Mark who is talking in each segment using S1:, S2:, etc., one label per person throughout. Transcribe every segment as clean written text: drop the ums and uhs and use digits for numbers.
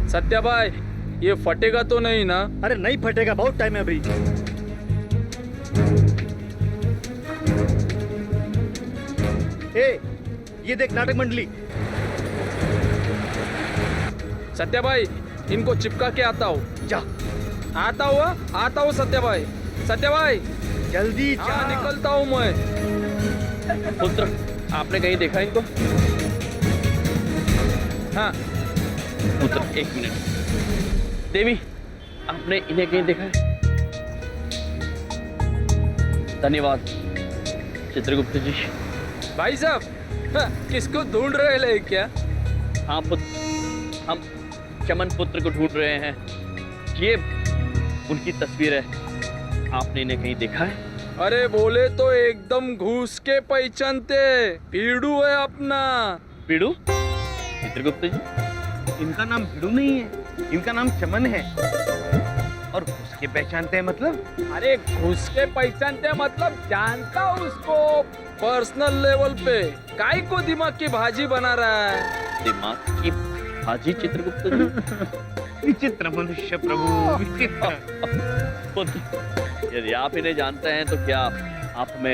S1: सत्या भाई, ये फटेगा तो नहीं ना?
S2: अरे नहीं फटेगा, बहुत टाइम है अभी। ए, ये देख नाटक मंडली।
S1: सत्या भाई, इनको चिपका के आता हूँ।
S2: जा,
S1: आता हूँ सत्या भाई। सत्या भाई,
S2: जल्दी जा।
S1: हाँ, निकलता हूँ मैं।
S3: पुत्र, आपने कहीं देखा इनको?
S1: हाँ।
S3: पुत्र, एक मिनट। देवी, आपने इन्हें कहीं देखा है? धन्यवाद चित्रगुप्त जी।
S1: भाई साहब, हाँ, किसको ढूंढ रहे ले क्या?
S3: हाँ पुत्र, हम चमन पुत्र को ढूंढ रहे हैं। ये उनकी तस्वीर है। आपने इन्हें कहीं देखा है?
S1: अरे बोले तो एकदम घुस के पहचानते। पीड़ू है अपना।
S3: पीड़ू? चित्रगुप्त जी,
S4: इनका नाम भिड़ू नहीं है, इनका नाम चमन है। और उसके पहचानते हैं मतलब?
S1: अरे घुस के पहचानते मतलब जानता हूँ उसको पर्सनल लेवल पे। काई को दिमाग की भाजी बना रहा है?
S3: दिमाग की भाजी चित्रगुप्त जी?
S4: विचित्र मनुष्य प्रभु, विचित्र।
S3: पुत्र, यदि आप इन्हें जानते हैं तो क्या आप हमें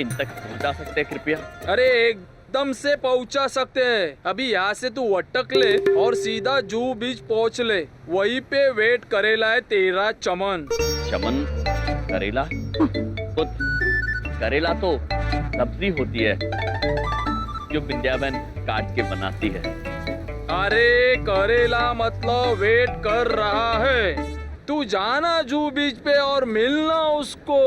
S3: इन तक पहुंचा सकते हैं कृपया?
S1: अरे एकदम से पहुंचा सकते हैं। अभी यहाँ से तू अटक ले और सीधा जूहू बीच पहुंच ले। वहीं पे वेट करेला है तेरा चमन।
S3: चमन? करेला? पुत्र, करेला तो सब्जी होती है जो विद्याबेन काट के बनाती है।
S1: अरे करेला मतलब वेट कर रहा है। तू जाना जूहू बीच पे और मिलना उसको।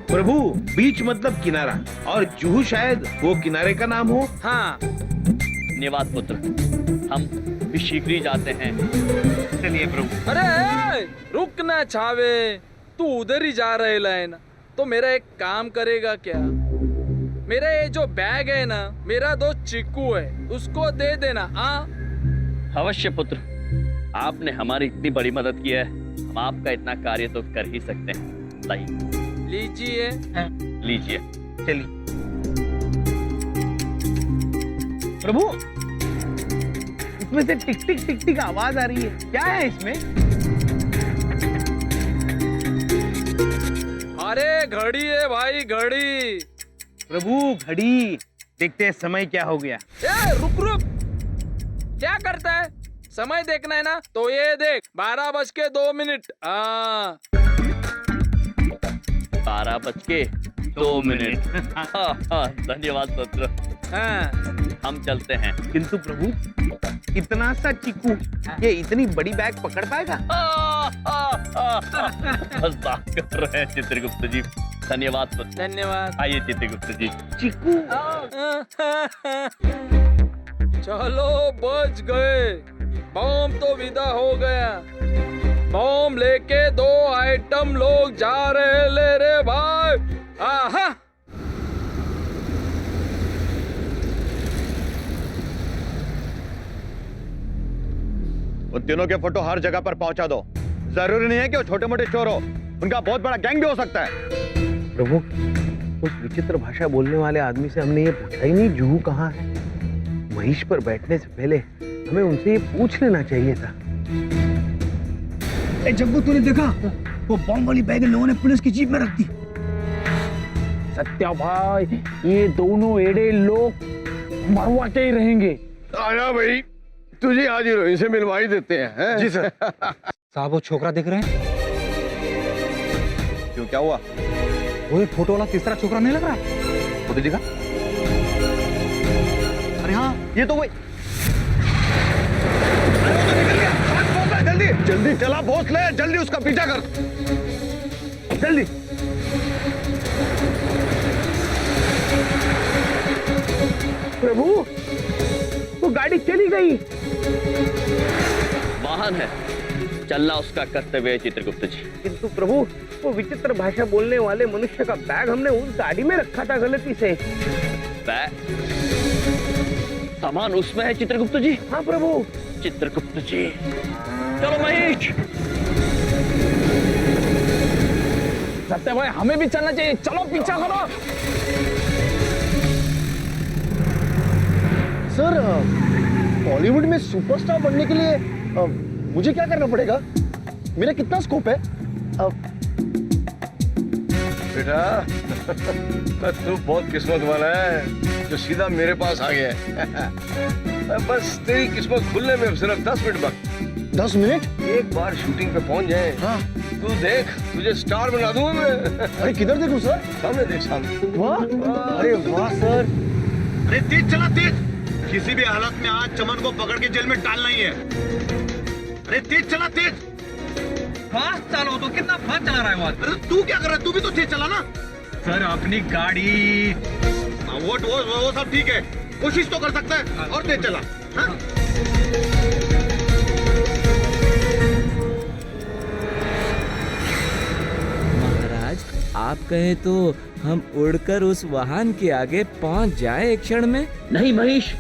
S4: प्रभु, बीच मतलब किनारा, और जूहू शायद वो किनारे का नाम हो।
S1: हाँ।
S3: धन्यवाद पुत्र, हम भी शीघ्र ही जाते हैं।
S4: चलिए प्रभु।
S1: अरे रुक ना छावे, तू उधर ही जा रहे है ना, तो मेरा एक काम करेगा क्या? मेरा ये जो बैग है ना, मेरा दोस्त चिक्कू है, उसको दे देना।
S3: अवश्य पुत्र, आपने हमारी इतनी बड़ी मदद की है, हम आपका इतना कार्य तो कर ही सकते हैं। लाइए।
S1: लीजिए।
S3: लीजिए।
S4: चलिए। प्रभु, इसमें से टिक टिक टिक टिक आवाज आ रही है, क्या है इसमें?
S1: अरे घड़ी है भाई, घड़ी।
S4: प्रभु, घड़ी। देखते हैं समय क्या हो गया।
S1: ए, रुक रुक, क्या करता है? समय देखना है ना, तो ये देख 12:02।
S3: 12:02। धन्यवाद पुत्र।
S1: हाँ।
S3: हम चलते हैं।
S4: किंतु प्रभु, इतना सा चिक्कू ये इतनी बड़ी बैग पकड़ पाएगा?
S3: मजाक कर रहे हैं चित्रगुप्त जी। धन्यवाद पुत्र।
S1: धन्यवाद।
S3: आइए चित्रगुप्त जी।
S4: चिक्कू?
S1: चलो बच गए। बम तो विदा हो गया। बम लेके 2 आइटम लोग जा रहे ले रे भाई। आहा।
S5: उन तीनों के फोटो हर जगह पर पहुंचा दो। जरूरी नहीं है कि वो छोटे मोटे चोर हो, उनका बहुत बड़ा गैंग भी हो सकता है।
S4: प्रभु, उस विचित्र भाषा बोलने वाले आदमी से हमने ये पूछा ही नहीं जूहू कहाँ है। महिष पर बैठने से पहले हमें उनसे ये पूछ लेना चाहिए था।
S6: जग्गू, तूने देखा वो बॉम्ब वाली बैग लोगों ने पुलिस की जीप में रख दी।
S7: सत्या भाई, ये दोनों एड़े लोग मरवाते ही रहेंगे।
S5: आया भाई, तुझे आज हीरोइन से मिलवा ही देते हैं। जी सर।
S7: साहब, वो छोकरा दिख रहे हैं?
S5: क्यों, क्या हुआ?
S7: वो ये फोटो वाला तीसरा छोकरा नहीं लग रहा?
S5: वो भी दिखा।
S7: अरे हाँ,
S5: ये तो वही। अरे वो तो निकल गया। जल्दी जल्दी चला, भोंस ले, जल्दी उसका पीछा कर, जल्दी।
S4: प्रभु, वो गाड़ी चली गई।
S3: वाहन है, चलना उसका कर्तव्य है चित्रगुप्त जी।
S4: किंतु प्रभु, वो विचित्र भाषा बोलने वाले मनुष्य का बैग हमने उस गाड़ी में रखा था गलती से।
S3: बैग? सामान उसमें है चित्रगुप्त जी?
S4: हाँ प्रभु।
S3: चित्रगुप्त जी, चलो महेश।
S7: सत्या भाई, हमें भी चलना चाहिए। चलो पीछा करो।
S6: सर, बॉलीवुड में सुपरस्टार बनने के लिए
S2: मुझे क्या करना पड़ेगा? मेरा कितना स्कोप है?
S8: बेटा तू बहुत किस्मत वाला है जो सीधा मेरे पास आ गया है। बस तेरी किस्मत खुलने में सिर्फ 10 मिनट बाकी।
S2: 10 मिनट?
S8: एक बार शूटिंग पे पहुंच जाए,
S2: हाँ।
S8: तू देख तुझे स्टार बना दूंगा मैं।
S2: अरे किधर देखूं सर?
S8: सामने देख, सामने।
S2: वाह, अरे वाह सर।
S5: अरे तेज चला, तेज। किसी भी हालत में आज चमन को पकड़ के जेल में डालना ही है। अरे तेज चला, तेज।
S9: फास्ट चलो तो, कितना फास्ट चला रहा है वो?
S5: अरे तू क्या कर रहा है? तू भी तो तेज चला ना।
S9: सर अपनी गाड़ी।
S5: वो सब ठीक है, कोशिश तो कर सकता है। और तेज चला। हाँ?
S10: महाराज, आप कहें तो हम उड़कर उस वाहन के आगे पहुंच जाएं एक क्षण में।
S3: नहीं महेश,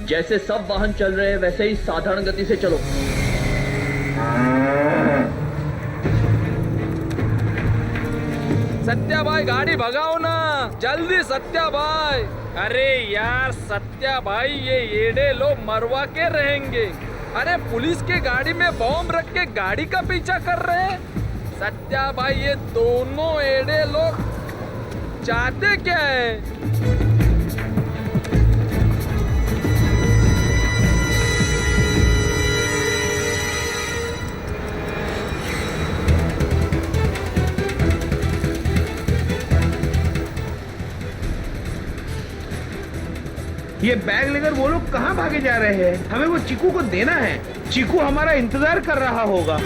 S3: जैसे सब वाहन चल रहे हैं वैसे ही साधारण गति से चलो।
S1: सत्या भाई गाड़ी भगाओ ना, जल्दी सत्या भाई। अरे यार सत्या भाई, ये येड़े लोग मरवा के रहेंगे। अरे पुलिस के गाड़ी में बॉम्ब रख के गाड़ी का पीछा कर रहे हैं। सत्या भाई, ये दोनों एड़े लोग चाहते क्या है?
S4: ये बैग लेकर वो लोग कहाँ भागे जा रहे हैं? हमें वो चीकू को देना है। चीकू हमारा इंतजार कर रहा होगा।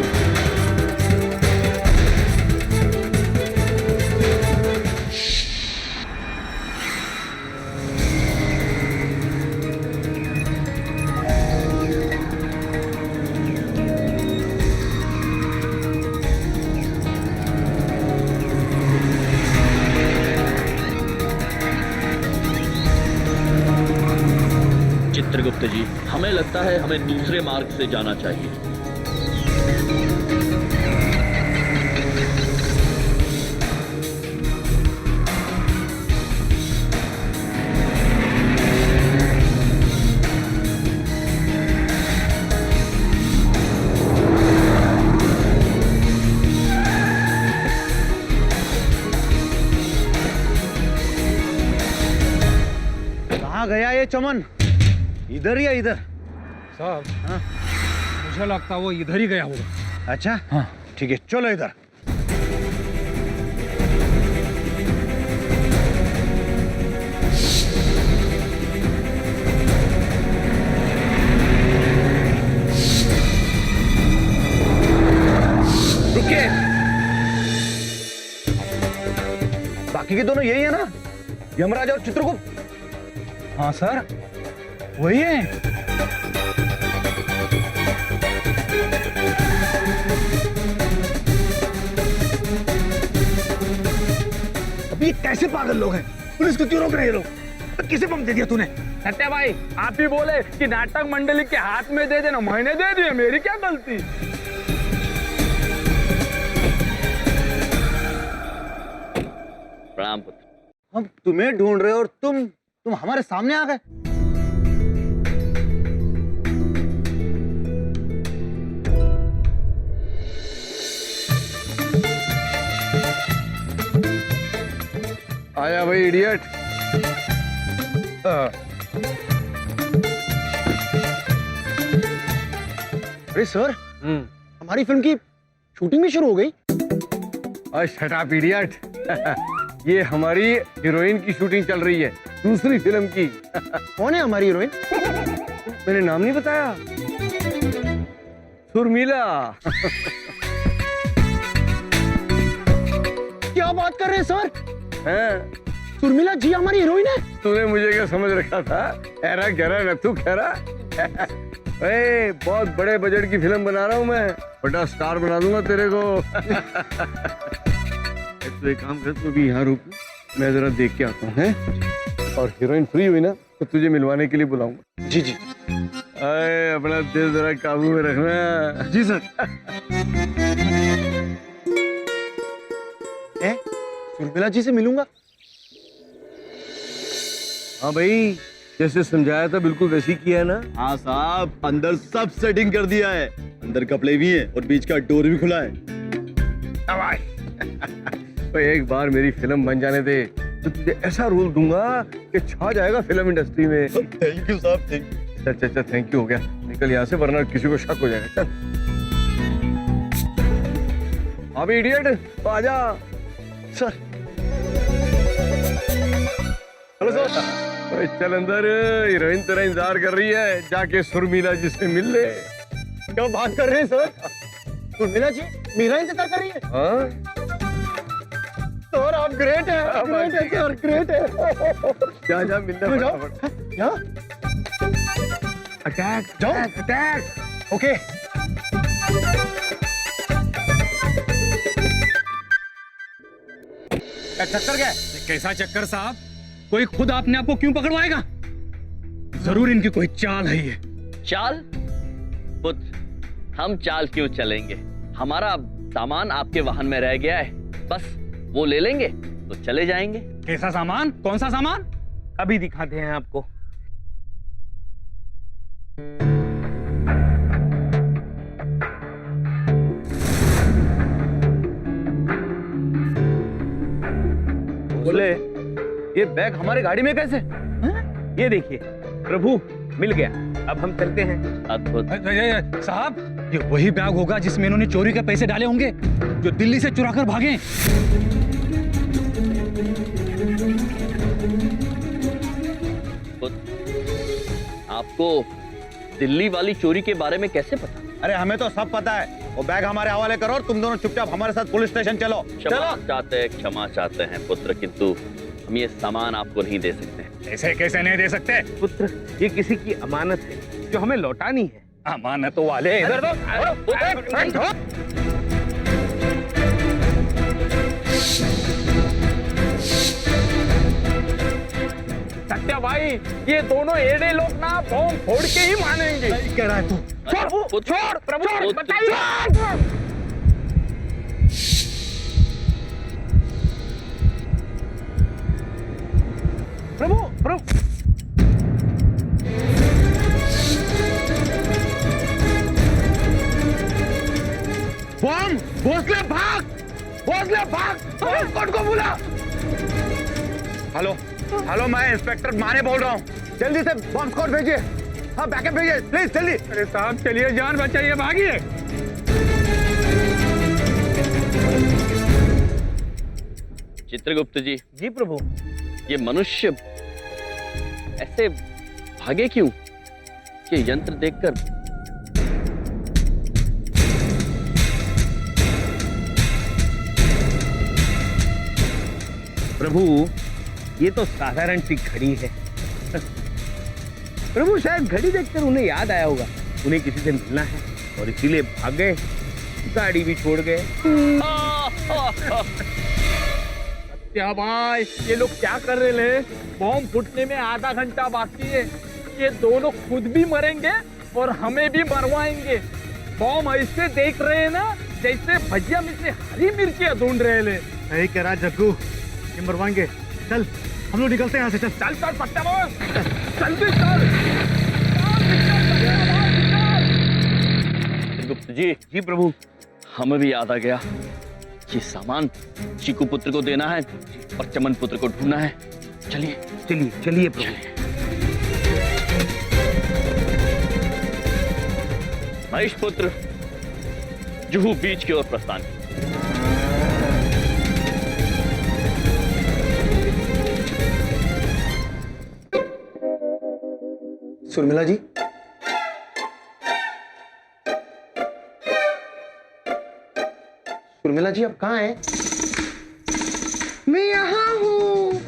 S3: चित्रगुप्त जी, हमें लगता है हमें दूसरे मार्ग से जाना चाहिए।
S2: कहाँ गया ये चमन? इधर या इधर?
S9: साहब, हाँ? मुझे लगता वो इधर ही गया होगा।
S2: अच्छा, हाँ ठीक है, चलो इधर।
S5: रुकिए। बाकी के दोनों यही है ना, यमराज और चित्रगुप्त?
S9: हाँ सर, वही है।
S6: अब ये कैसे पागल लोग हैं? पुलिस को क्यों रोक रहे हैं लोग? किसे बम दे दिया तूने?
S1: सत्या भाई, आप ही बोले कि नाटक मंडली के हाथ में दे देना, मैंने दे दिया, मेरी क्या गलती?
S3: प्रणाम पुत्र।
S2: हम तुम्हें ढूंढ रहे और तुम हमारे सामने आ गए।
S8: आया भाई इडियट।
S2: अरे सर, हमारी फिल्म की शूटिंग भी शुरू हो गई।
S8: Shut up idiot. ये हमारी हीरोइन की शूटिंग चल रही है, दूसरी फिल्म की।
S2: कौन है हमारी हीरोइन?
S8: मैंने नाम नहीं बताया। सुरमीला।
S2: क्या बात कर रहे हैं सर?
S8: हैं?
S2: सुरमिला जी हमारी हीरोइन है?
S8: तूने मुझे क्या समझ रखा था? ऐरा गहरा नथु खैरा। बहुत बड़े बजट की फिल्म बना रहा हूँ मैं, बड़ा स्टार बना दूंगा तेरे को। तो एक काम कर, तू भी यहाँ रुक, मैं जरा देख के आता हूँ। और हीरोइन फ्री हुई ना तो तुझे मिलवाने के लिए बुलाऊंगा।
S2: जी जी।
S8: अरे अपना दिल जरा काबू में रखना।
S2: जी सर। सुरमिला जी से मिलूंगा?
S8: हाँ भाई, जैसे समझाया था बिल्कुल वैसे ही किया है ना?
S5: हाँ साहब, अंदर सब सेटिंग कर दिया है। अंदर कपड़े भी हैं और बीच का डोर भी खुला है।
S8: तो एक बार मेरी फिल्म बन जाने दे तो तुझे ऐसा रोल दूंगा कि छा जाएगा फिल्म इंडस्ट्री में।
S5: थैंक यू साहब, थैंक यू।
S8: चल थैंक यू हो गया, निकल यहाँ से वरना किसी को शक हो जाएगा। चल अभी इडियट आजा।
S2: Sir
S8: hello sir. चल अंदर, हीरोइन तेरा इंतजार कर रही है, जाके सुरमीला जी से मिल ले।
S2: क्या बात कर रहे हैं सर? उर्मिला जी मेरा इंतजार कर रही है?
S8: हाँ
S2: सर आप ग्रेट है, ग्रेट है सर, ग्रेट है।
S8: जा मिलने फटाफट।
S2: यहाँ
S8: अटैक
S2: जाओ।
S8: अटैक।
S2: ओके।
S9: चक्कर क्या है? कैसा चक्कर साहब? कोई खुद अपने आप को क्यों पकड़वाएगा? जरूर इनकी कोई चाल है ये।
S3: चाल? पुत्र, हम चाल क्यों चलेंगे? हमारा सामान आपके वाहन में रह गया है, बस वो ले लेंगे तो चले जाएंगे।
S9: कैसा सामान? कौन सा सामान?
S4: अभी दिखाते हैं आपको।
S8: बोले ये बैग हमारे गाड़ी में कैसे?
S4: ये देखिए प्रभु, मिल गया। अब हम चलते हैं।
S3: अद्भुत।
S9: साहब, ये वही बैग होगा जिसमें इन्होंने चोरी के पैसे डाले होंगे, जो दिल्ली से चुरा कर भागे।
S3: आपको दिल्ली वाली चोरी के बारे में कैसे पता?
S5: अरे हमें तो सब पता है। वो बैग हमारे हवाले करो और तुम दोनों चुपचाप हमारे साथ पुलिस स्टेशन चलो।
S3: क्षमा चाहते हैं पुत्र, किंतु हम ये सामान आपको नहीं दे सकते।
S9: ऐसे कैसे नहीं दे सकते?
S4: पुत्र, ये किसी की अमानत है जो हमें लौटानी है।
S9: अमानत वाले इधर दो। सत्या भाई, ये दोनों एड़े लोग ना बॉम्ब फोड़ के ही मानेंगे।
S2: कह रहा है तू?
S9: छोड़ प्रभु, बताइए।
S4: प्रभु प्रभु,
S8: बम! भोसले भाग! भोसले भाग! कौन को बुला?
S5: हेलो हेलो, मैं इंस्पेक्टर माने बोल रहा हूँ। जल्दी से बॉम्ब स्क्वाड भेजिए। हाँ, बैकअप भेजिए प्लीज, जल्दी।
S9: अरे साहब चलिए, जान बचाइए, भागिए।
S3: चित्रगुप्त जी।
S4: जी प्रभु।
S3: ये मनुष्य ऐसे भागे क्यों? ये यंत्र देखकर
S4: प्रभु, ये तो साधारण सी घड़ी है। प्रभु, शायद घड़ी देखकर उन्हें याद आया होगा उन्हें किसी से मिलना है और इसीलिए भाग गए, गाड़ी भी छोड़ गए।
S1: क्या भाई, ये लोग क्या कर रहे हैं? बॉम्ब फूटने में आधा घंटा बाकी है। ये दोनों खुद भी मरेंगे और हमें भी मरवाएंगे। बॉम्ब ऐसे देख रहे हैं ना जैसे भजिया में से हरी मिर्चियां ढूंढ रहे हैं।
S2: यही कह रहा जग्गू, ये मरवाएंगे। चल हम लोग निकलते हैं यहाँ से। चल
S1: चल चल पट्टा बॉस, जल्दी चल।
S3: गुप्त जी।
S4: जी प्रभु।
S3: हमें भी याद आ गया, ये सामान चीकू पुत्र को देना है और चमन पुत्र को ढूंढना है। चलिए
S4: चलिए चलिए प्रभु।
S3: महेश पुत्र, जुहू बीच की ओर प्रस्थान।
S2: सुरमिला जी, सुरमिला जी आप कहाँ हैं?
S4: मैं यहाँ हूँ।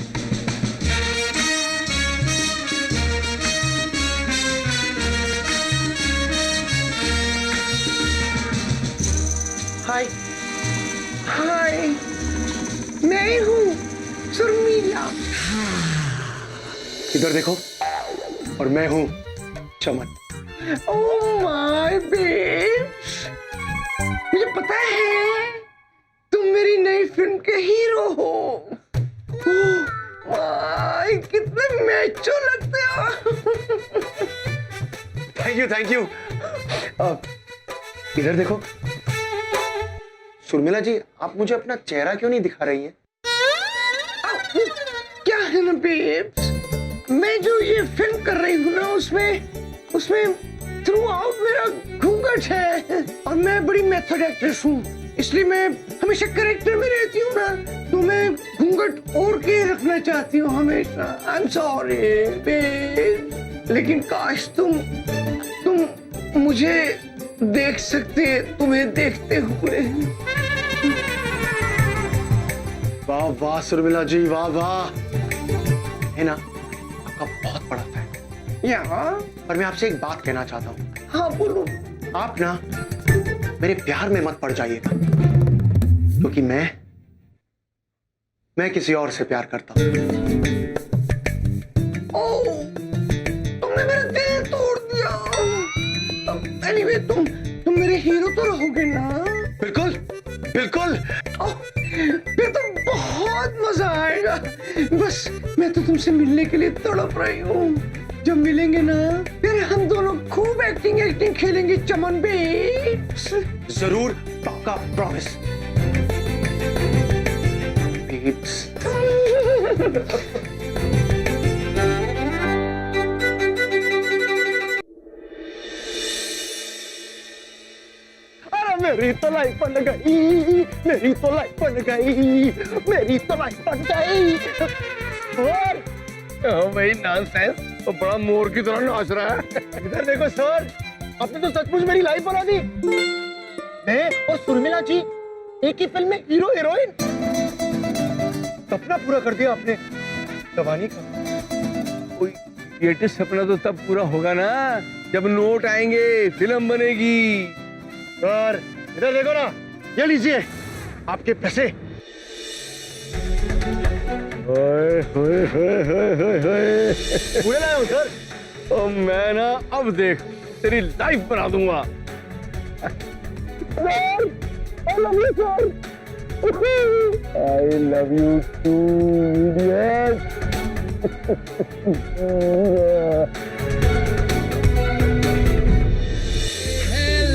S2: हाय
S4: हाय, मैं हूँ सुरमीला।
S2: इधर देखो, और मैं हूँ चमन।
S4: ओह माय बेब, मुझे पता है तुम मेरी नई फिल्म के हीरो हो।
S2: कितने मैचो लगते हो। थैंक यू इधर देखो सुर्मिला जी, आप मुझे अपना चेहरा क्यों नहीं दिखा रही हैं? क्या है ना बेब्स, मैं जो ये फिल्म कर रही हूँ ना उसमें थ्रू आउट मेरा घूंघट है और मैं बड़ी मेथड एक्ट्रेस हूँ, इसलिए मैं हमेशा करेक्टर में रहती हूँ ना, तो मैं घूंघट ओढ़ के रखना चाहती हूँ हमेशा। आई एम सॉरी बेब, लेकिन काश तुम मुझे देख सकते, तुम्हें देखते हुए। वाह वाह सुर्मिला जी, वाह वाह, है ना आपका बहुत बड़ा फैन। यहाँ पर मैं आपसे एक बात कहना चाहता हूँ। हाँ बोलो। आप ना मेरे प्यार में मत पड़ जाइएगा, क्योंकि मैं किसी और से प्यार करता हूँ। तुमने मेरा दिल तोड़ दिया। एनीवे, तुम मेरे हीरो तो रहोगे ना? बिल्कुल बिल्कुल। फिर तो बहुत मजा आएगा। बस मैं तो तुमसे मिलने के लिए तड़प रही हूँ। जब मिलेंगे ना फिर हम दोनों खूब एक्टिंग खेलेंगे चमन बेब्स। जरूर, पक्का, प्रॉमिस बेब्स। मेरी तो लाइफ बन गई, मेरी तो लाइफ बन गई, मेरी तो लाइफ बन गई। और
S8: भाई नॉनसेंस, तो बड़ा मोर की तरह नाच रहा है।
S2: इधर देखो सर, आपने तो सचमुच मेरी लाइफ बना दी। मैं और सुर्मिला जी एक ही फिल्म में हीरो हीरोइन। सपना पूरा कर दिया आपने जवानी का।
S8: कोई क्रिएटिव सपना तो तब पूरा होगा ना जब नोट आएंगे, फिल्म बनेगी।
S2: सर इधर देखो ना, ये लीजिए आपके पैसे। पूरे लाया हूँ सर।
S8: तो मैं ना अब देख तेरी लाइफ बना दूंगा।
S2: I love you, sir. I love you too, idiot.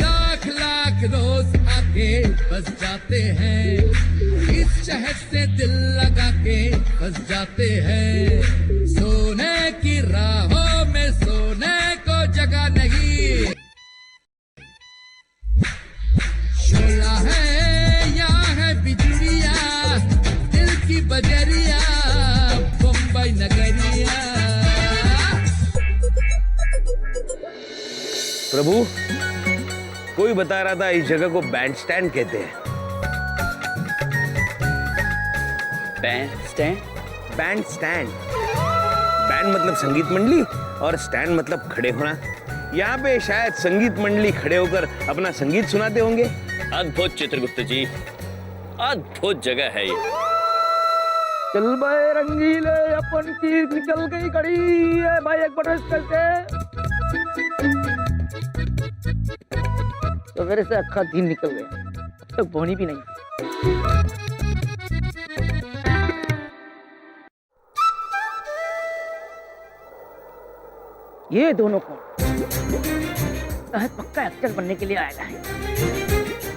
S11: Lakh lakh रोज आके बस जाते हैं, इस शहर से दिल लगा के बस जाते हैं। सोने की राहों में सोने को जगह नहीं, शोला है यहाँ है बिजलिया, दिल की बजरिया बम्बई नगरिया।
S4: प्रभु, कोई बता रहा था इस जगह को बैंड स्टैंड कहते हैं।
S3: Band stand?
S4: Band stand, band मतलब संगीत मंडली और स्टैंड मतलब खड़े होना। यहाँ पे शायद संगीत मंडली खड़े होकर अपना संगीत सुनाते होंगे।
S3: अद्भुत चित्रगुप्त जी, अद्भुत जगह है ये।
S7: चल भाई रंगीले, अपन की निकल गई कड़ी है भाई, एक बटन करके तो मेरे से अक्खा दिन निकल गया, अब तक बोनी भी नहीं। ये दोनों को शायद पक्का एक्टर बनने के लिए आया है।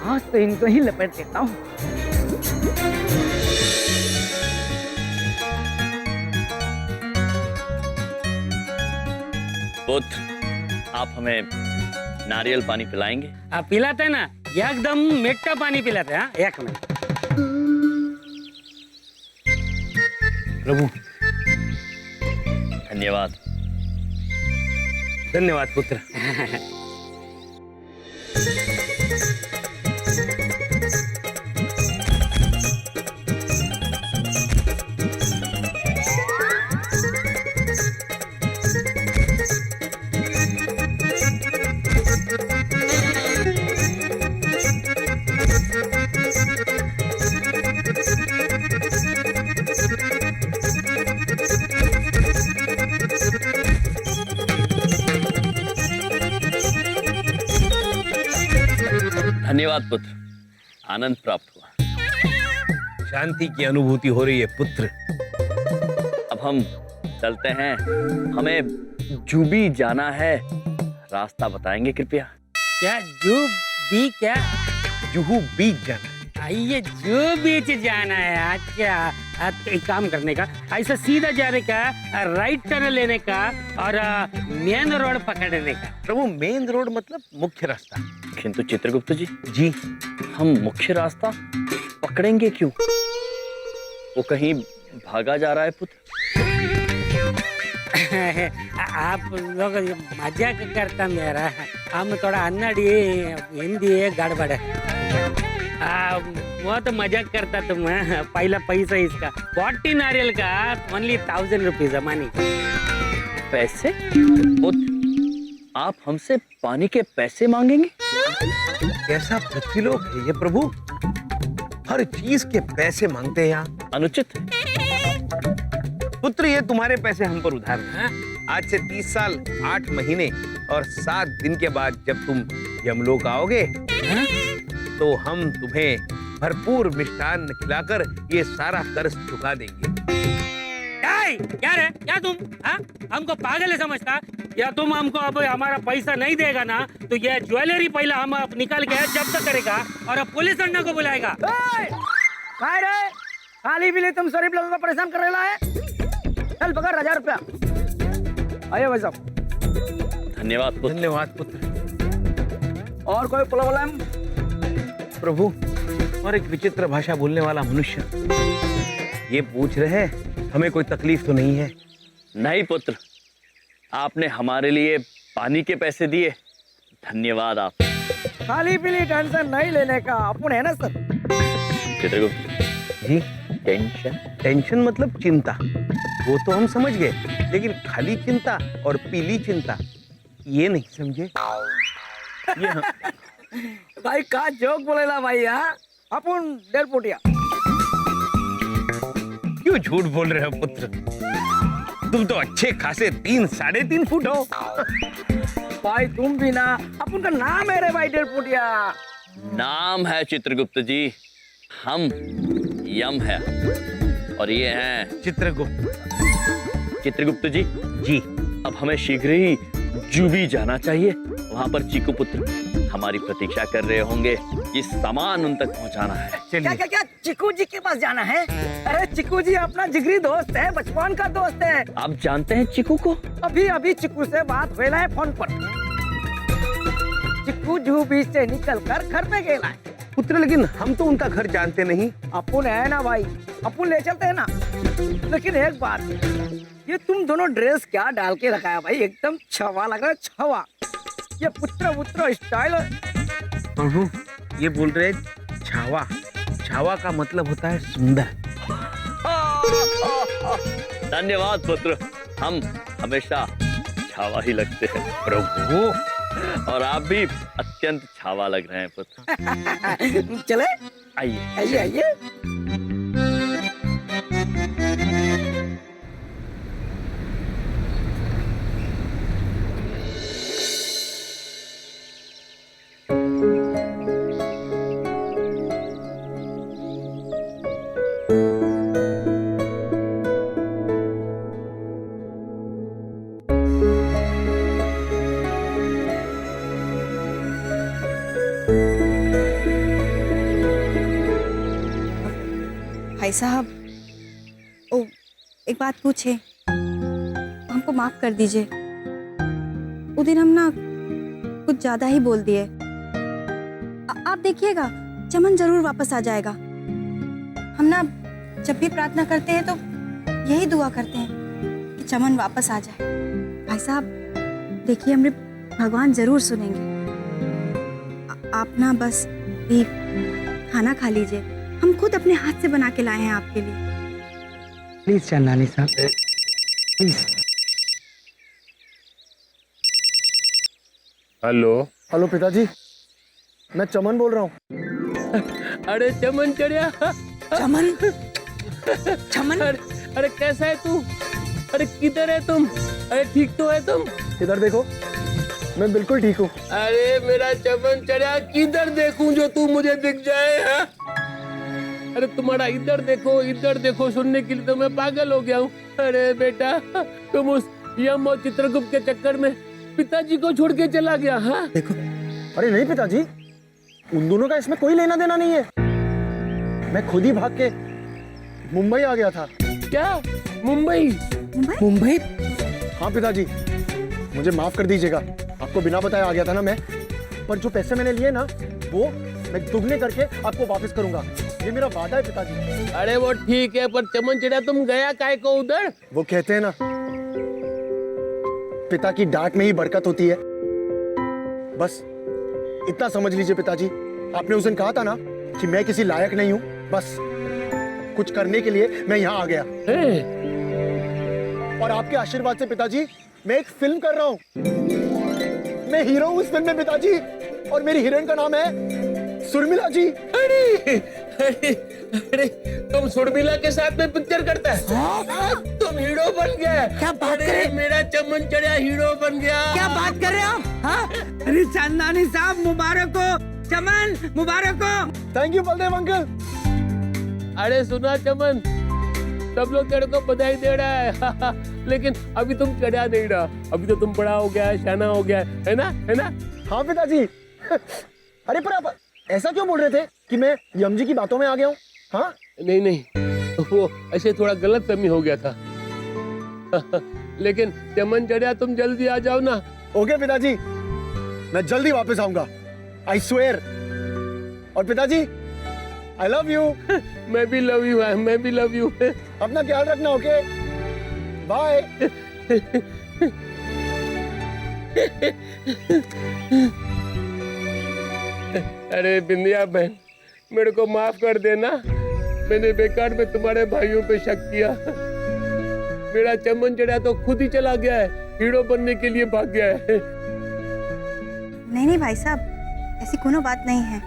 S7: आज तो इनको ही लपेट देता हूँ।
S3: बुद्ध, आप हमें नारियल पानी पिलाएंगे?
S7: आप पिलाते ना, एकदम मीठा पानी पिलाते हैं। एक मिनट
S4: प्रभु।
S3: धन्यवाद।
S4: धन्यवाद पुत्र।
S3: धन्यवाद पुत्र, आनंद प्राप्त हुआ।
S4: शांति की अनुभूति हो रही है पुत्र।
S3: अब हम चलते हैं, हमें जूबी जाना है, रास्ता बताएंगे कृपया।
S7: क्या जू बी क्या?
S4: जुहू बीच जाना।
S7: ये जू बीच जाना है। अच्छा, आप एक काम करने का, ऐसा सीधा जाने का, राइट टर्न लेने का और मेन रोड पकड़ने का।
S4: प्रभु मेन रोड मतलब मुख्य रास्ता।
S3: किंतु चित्रगुप्त जी,
S4: जी
S3: हम मुख्य रास्ता पकड़ेंगे क्यों? वो कहीं भागा जा रहा है पुत्र।
S7: आप लोग मजाक करता मेरा, हम थोड़ा अन्नड़ी हिंदी गड़बड़ है। वो तो मजाक करता तुम। पहला पैसा इसका 40 नारियल का ओनली 1000 रुपीज मनी।
S3: पैसे? पुत्र, आप हमसे पानी के पैसे मांगेंगे?
S4: कैसा पृथ्वीलोक है ये प्रभु, हर चीज के पैसे मांगते हैं यहाँ।
S3: अनुचित
S4: पुत्र, ये तुम्हारे पैसे हम पर उधार हैं। आज से 30 साल 8 महीने और 7 दिन के बाद जब तुम यमलोक आओगे तो हम तुम्हें भरपूर मिष्ठान्न खिलाकर ये सारा कर्ज चुका देंगे।
S7: क्या रे, क्या तुम हमको पागल है समझता? या तुम हमको अब हमारा पैसा नहीं देगा ना तो ये ज्वेलरी पहले हम निकाल के जब्त करेगा और अब पुलिस अन्ना को बुलाएगा। काय रे, खाली भी तुम शरीफ लोगों को परेशान कर रहा है। चल पकड़ 1000 रुपया। आइए भाई साहब।
S3: धन्यवाद पुत्र।
S4: धन्यवाद पुत्र।
S7: और कोई प्रॉब्लम?
S4: प्रभु, और एक विचित्र भाषा बोलने वाला मनुष्य ये पूछ रहे हैं, हमें कोई तकलीफ तो नहीं है?
S3: नहीं पुत्र, आपने हमारे लिए पानी के पैसे दिए, धन्यवाद आप।
S7: खाली पीली टेंशन नहीं लेने का, अपन है ना सर।
S3: चित्रगुप्त
S4: जी,
S3: टेंशन?
S4: टेंशन मतलब चिंता, वो तो हम समझ गए, लेकिन खाली चिंता और पीली चिंता ये नहीं समझे। ये
S7: भाई का जोक बोलेला भाई। अपन 1.5 फुटिया।
S4: क्यों झूठ बोल रहे हो पुत्र, तुम तो अच्छे खासे 3 साढ़े 3 फुट हो।
S7: भाई तुम भी ना, अपन का नाम है रे भाई 1.5 फुटिया।
S3: नाम है चित्रगुप्त जी, हम यम है और ये हैं
S4: चित्रगुप्त।
S3: चित्रगुप्त जी।
S4: जी,
S3: अब हमें शीघ्र ही जूबी जाना चाहिए। वहाँ पर चीकू पुत्र हमारी प्रतीक्षा कर रहे होंगे, ये सामान उन तक पहुँचाना है।
S7: क्या क्या क्या चिकू जी के पास जाना है? अरे चिकू जी अपना जिगरी दोस्त है, बचपन का दोस्त है।
S3: आप जानते हैं चिकू को?
S7: अभी चिकू से बात हुआ है फोन पर। चिकू जू बीच से निकल कर घर पे गया है।
S4: पुत्र, लेकिन हम तो उनका घर जानते नहीं।
S7: अपन है ना भाई, अपन ले चलते हैं ना। लेकिन एक बात, ये तुम दोनों ड्रेस क्या डाल के रखा है भाई, एकदम छवा लग रहा है, छवा। ये पुत्र स्टाइल।
S4: प्रभु, ये बोल रहे छावा, छावा का मतलब होता है सुंदर।
S3: धन्यवाद पुत्र, हम हमेशा छावा ही लगते हैं।
S4: प्रभु,
S3: और आप भी अत्यंत छावा लग रहे हैं पुत्र।
S7: चले
S3: आइए
S7: आइए आइए।
S12: भाई साहब, ओ एक बात पूछे, हमको माफ कर दीजिए। उस दिन हम ना कुछ ज्यादा ही बोल दिए। आप देखिएगा, चमन जरूर वापस आ जाएगा। हम ना जब भी प्रार्थना करते हैं तो यही दुआ करते हैं कि चमन वापस आ जाए। भाई साहब देखिए, हमने भगवान जरूर सुनेंगे। आप ना बस भी खाना खा लीजिए, हम खुद अपने हाथ से बना के लाए हैं आपके लिए।
S7: प्लीज चंदानी साहब, प्लीज।
S8: हेलो
S6: हेलो पिताजी, मैं चमन बोल रहा हूँ।
S10: अरे चमन चढ़िया।
S12: चमन, चमन,
S10: अरे कैसा है तू? अरे किधर है तुम? अरे ठीक तो है तुम?
S6: इधर देखो, मैं बिल्कुल ठीक हूँ।
S10: अरे मेरा चमन चढ़िया, किधर देखूं जो तू मुझे दिख जाए?
S7: अरे तुम्हारा इधर देखो सुनने के लिए तो मैं पागल हो गया हूँ। अरे बेटा, तुम उस यम और चित्रगुप्त के चक्कर में पिताजी को छोड़ के चला गया। हाँ
S6: देखो, अरे नहीं पिताजी, उन दोनों का इसमें कोई लेना देना नहीं है। मैं खुद ही भाग के मुंबई आ गया था।
S7: क्या? मुंबई?
S6: मुंबई? हाँ पिताजी, मुझे माफ कर दीजिएगा, आपको बिना बताए आ गया था ना मैं। पर जो पैसे मैंने लिए ना, वो मैं दुगने करके आपको वापस करूंगा, ये मेरा वादा है पिताजी।
S7: अरे वो ठीक है, पर चमन चिड़ा तुम गया काहे को उधर?
S6: वो कहते हैं ना, पिता की डांट में ही बरकत होती है। बस इतना समझ लीजिए पिताजी, आपने उस दिन कहा था ना कि मैं किसी लायक नहीं हूं, बस कुछ करने के लिए मैं यहाँ आ गया। और आपके आशीर्वाद से पिताजी, मैं एक फिल्म कर रहा हूँ। मैं हीरो हूँ उस फिल्म में पिताजी, और मेरी हीरोइन का नाम है सुरमिला जी।
S7: अरे अरे अरे, तुम सुरमिला के साथ में पिक्चर करता है? हाँ? तुम हीरो बन गए।
S2: क्या बात कर रहे हैं?
S7: मेरा चमन चढ़िया हीरो बन गया।
S2: क्या बात कर रहे हैं आप? हाँ? अरे चांदनी साहब, मुबारक हो। चमन, मुबारक हो।
S6: Thank you Baldev uncle.
S7: अरे सुना चमन, सब लोग तेरे को बधाई दे रहा है लेकिन अभी तुम चढ़ा नहीं रहा, अभी तो तुम बड़ा हो गया है, शाना हो गया है ना? है ना?
S6: हाँ पिताजी। अरे पर आप ऐसा क्यों बोल रहे थे कि मैं यम जी की बातों में आ गया हूँ? हाँ?
S7: नहीं, वो ऐसे थोड़ा गलत फहमी हो गया था लेकिन चमन चढ़िया, तुम जल्दी आ जाओ ना।
S6: ओके पिताजी, मैं जल्दी वापस आऊंगा, आई स्वेयर। और पिताजी, आई लव यू।
S7: मैं भी लव यू, मैं भी लव यू।
S6: अपना ख्याल रखना, ओके? बाय।
S7: अरे बिंदिया बहन, मेरे को माफ कर देना, मैंने बेकार में तुम्हारे भाइयों पे शक किया। मेरा चमन चढ़ा तो खुद ही चला गया है, हीरो बनने के लिए भाग गया है।
S12: नहीं भाई साहब, ऐसी कोनो बात नहीं है,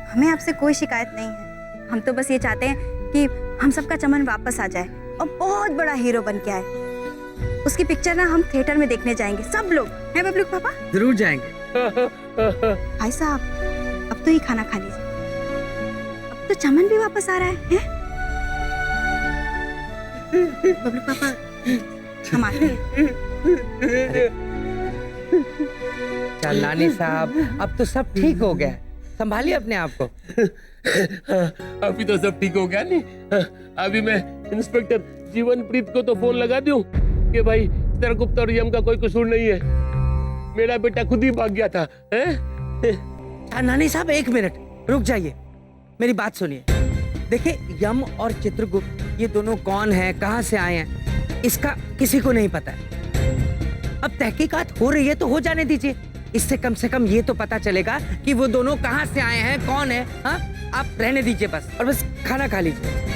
S12: हमें आपसे कोई शिकायत नहीं है। हम तो बस ये चाहते हैं कि हम सबका चमन वापस आ जाए और बहुत बड़ा हीरो बन के आए। उसकी पिक्चर ना हम थिएटर में देखने जाएंगे, सब लोग। हैं बबलू पापा?
S2: जरूर जाएंगे।
S12: भाई साहब, अब तो ही खाना खा लीजिए, अब तो चमन भी वापस आ रहा है? बबलू पापा, हम आते हैं।
S2: चांदनी साहब, अब तो सब ठीक हो गया, संभालिए अपने आप को।
S7: अभी तो सब ठीक हो गया नहीं? अभी मैं इंस्पेक्टर जीवनप्रीत को तो फोन लगा दूं कि भाई चित्रगुप्त और यम का कोई कसूर नहीं है, मेरा बेटा खुद ही भाग गया था।
S2: नानी साहब, एक मिनट रुक जाइए, मेरी बात सुनिए। देखिए, यम और चित्रगुप्त ये दोनों कौन हैं, कहां से आए हैं, इसका किसी को नहीं पता है। अब तहकीकात हो रही है तो हो जाने दीजिए, इससे कम से कम ये तो पता चलेगा कि वो दोनों कहां से आए हैं, कौन है। हाँ, आप रहने दीजिए बस, और बस खाना खा लीजिए।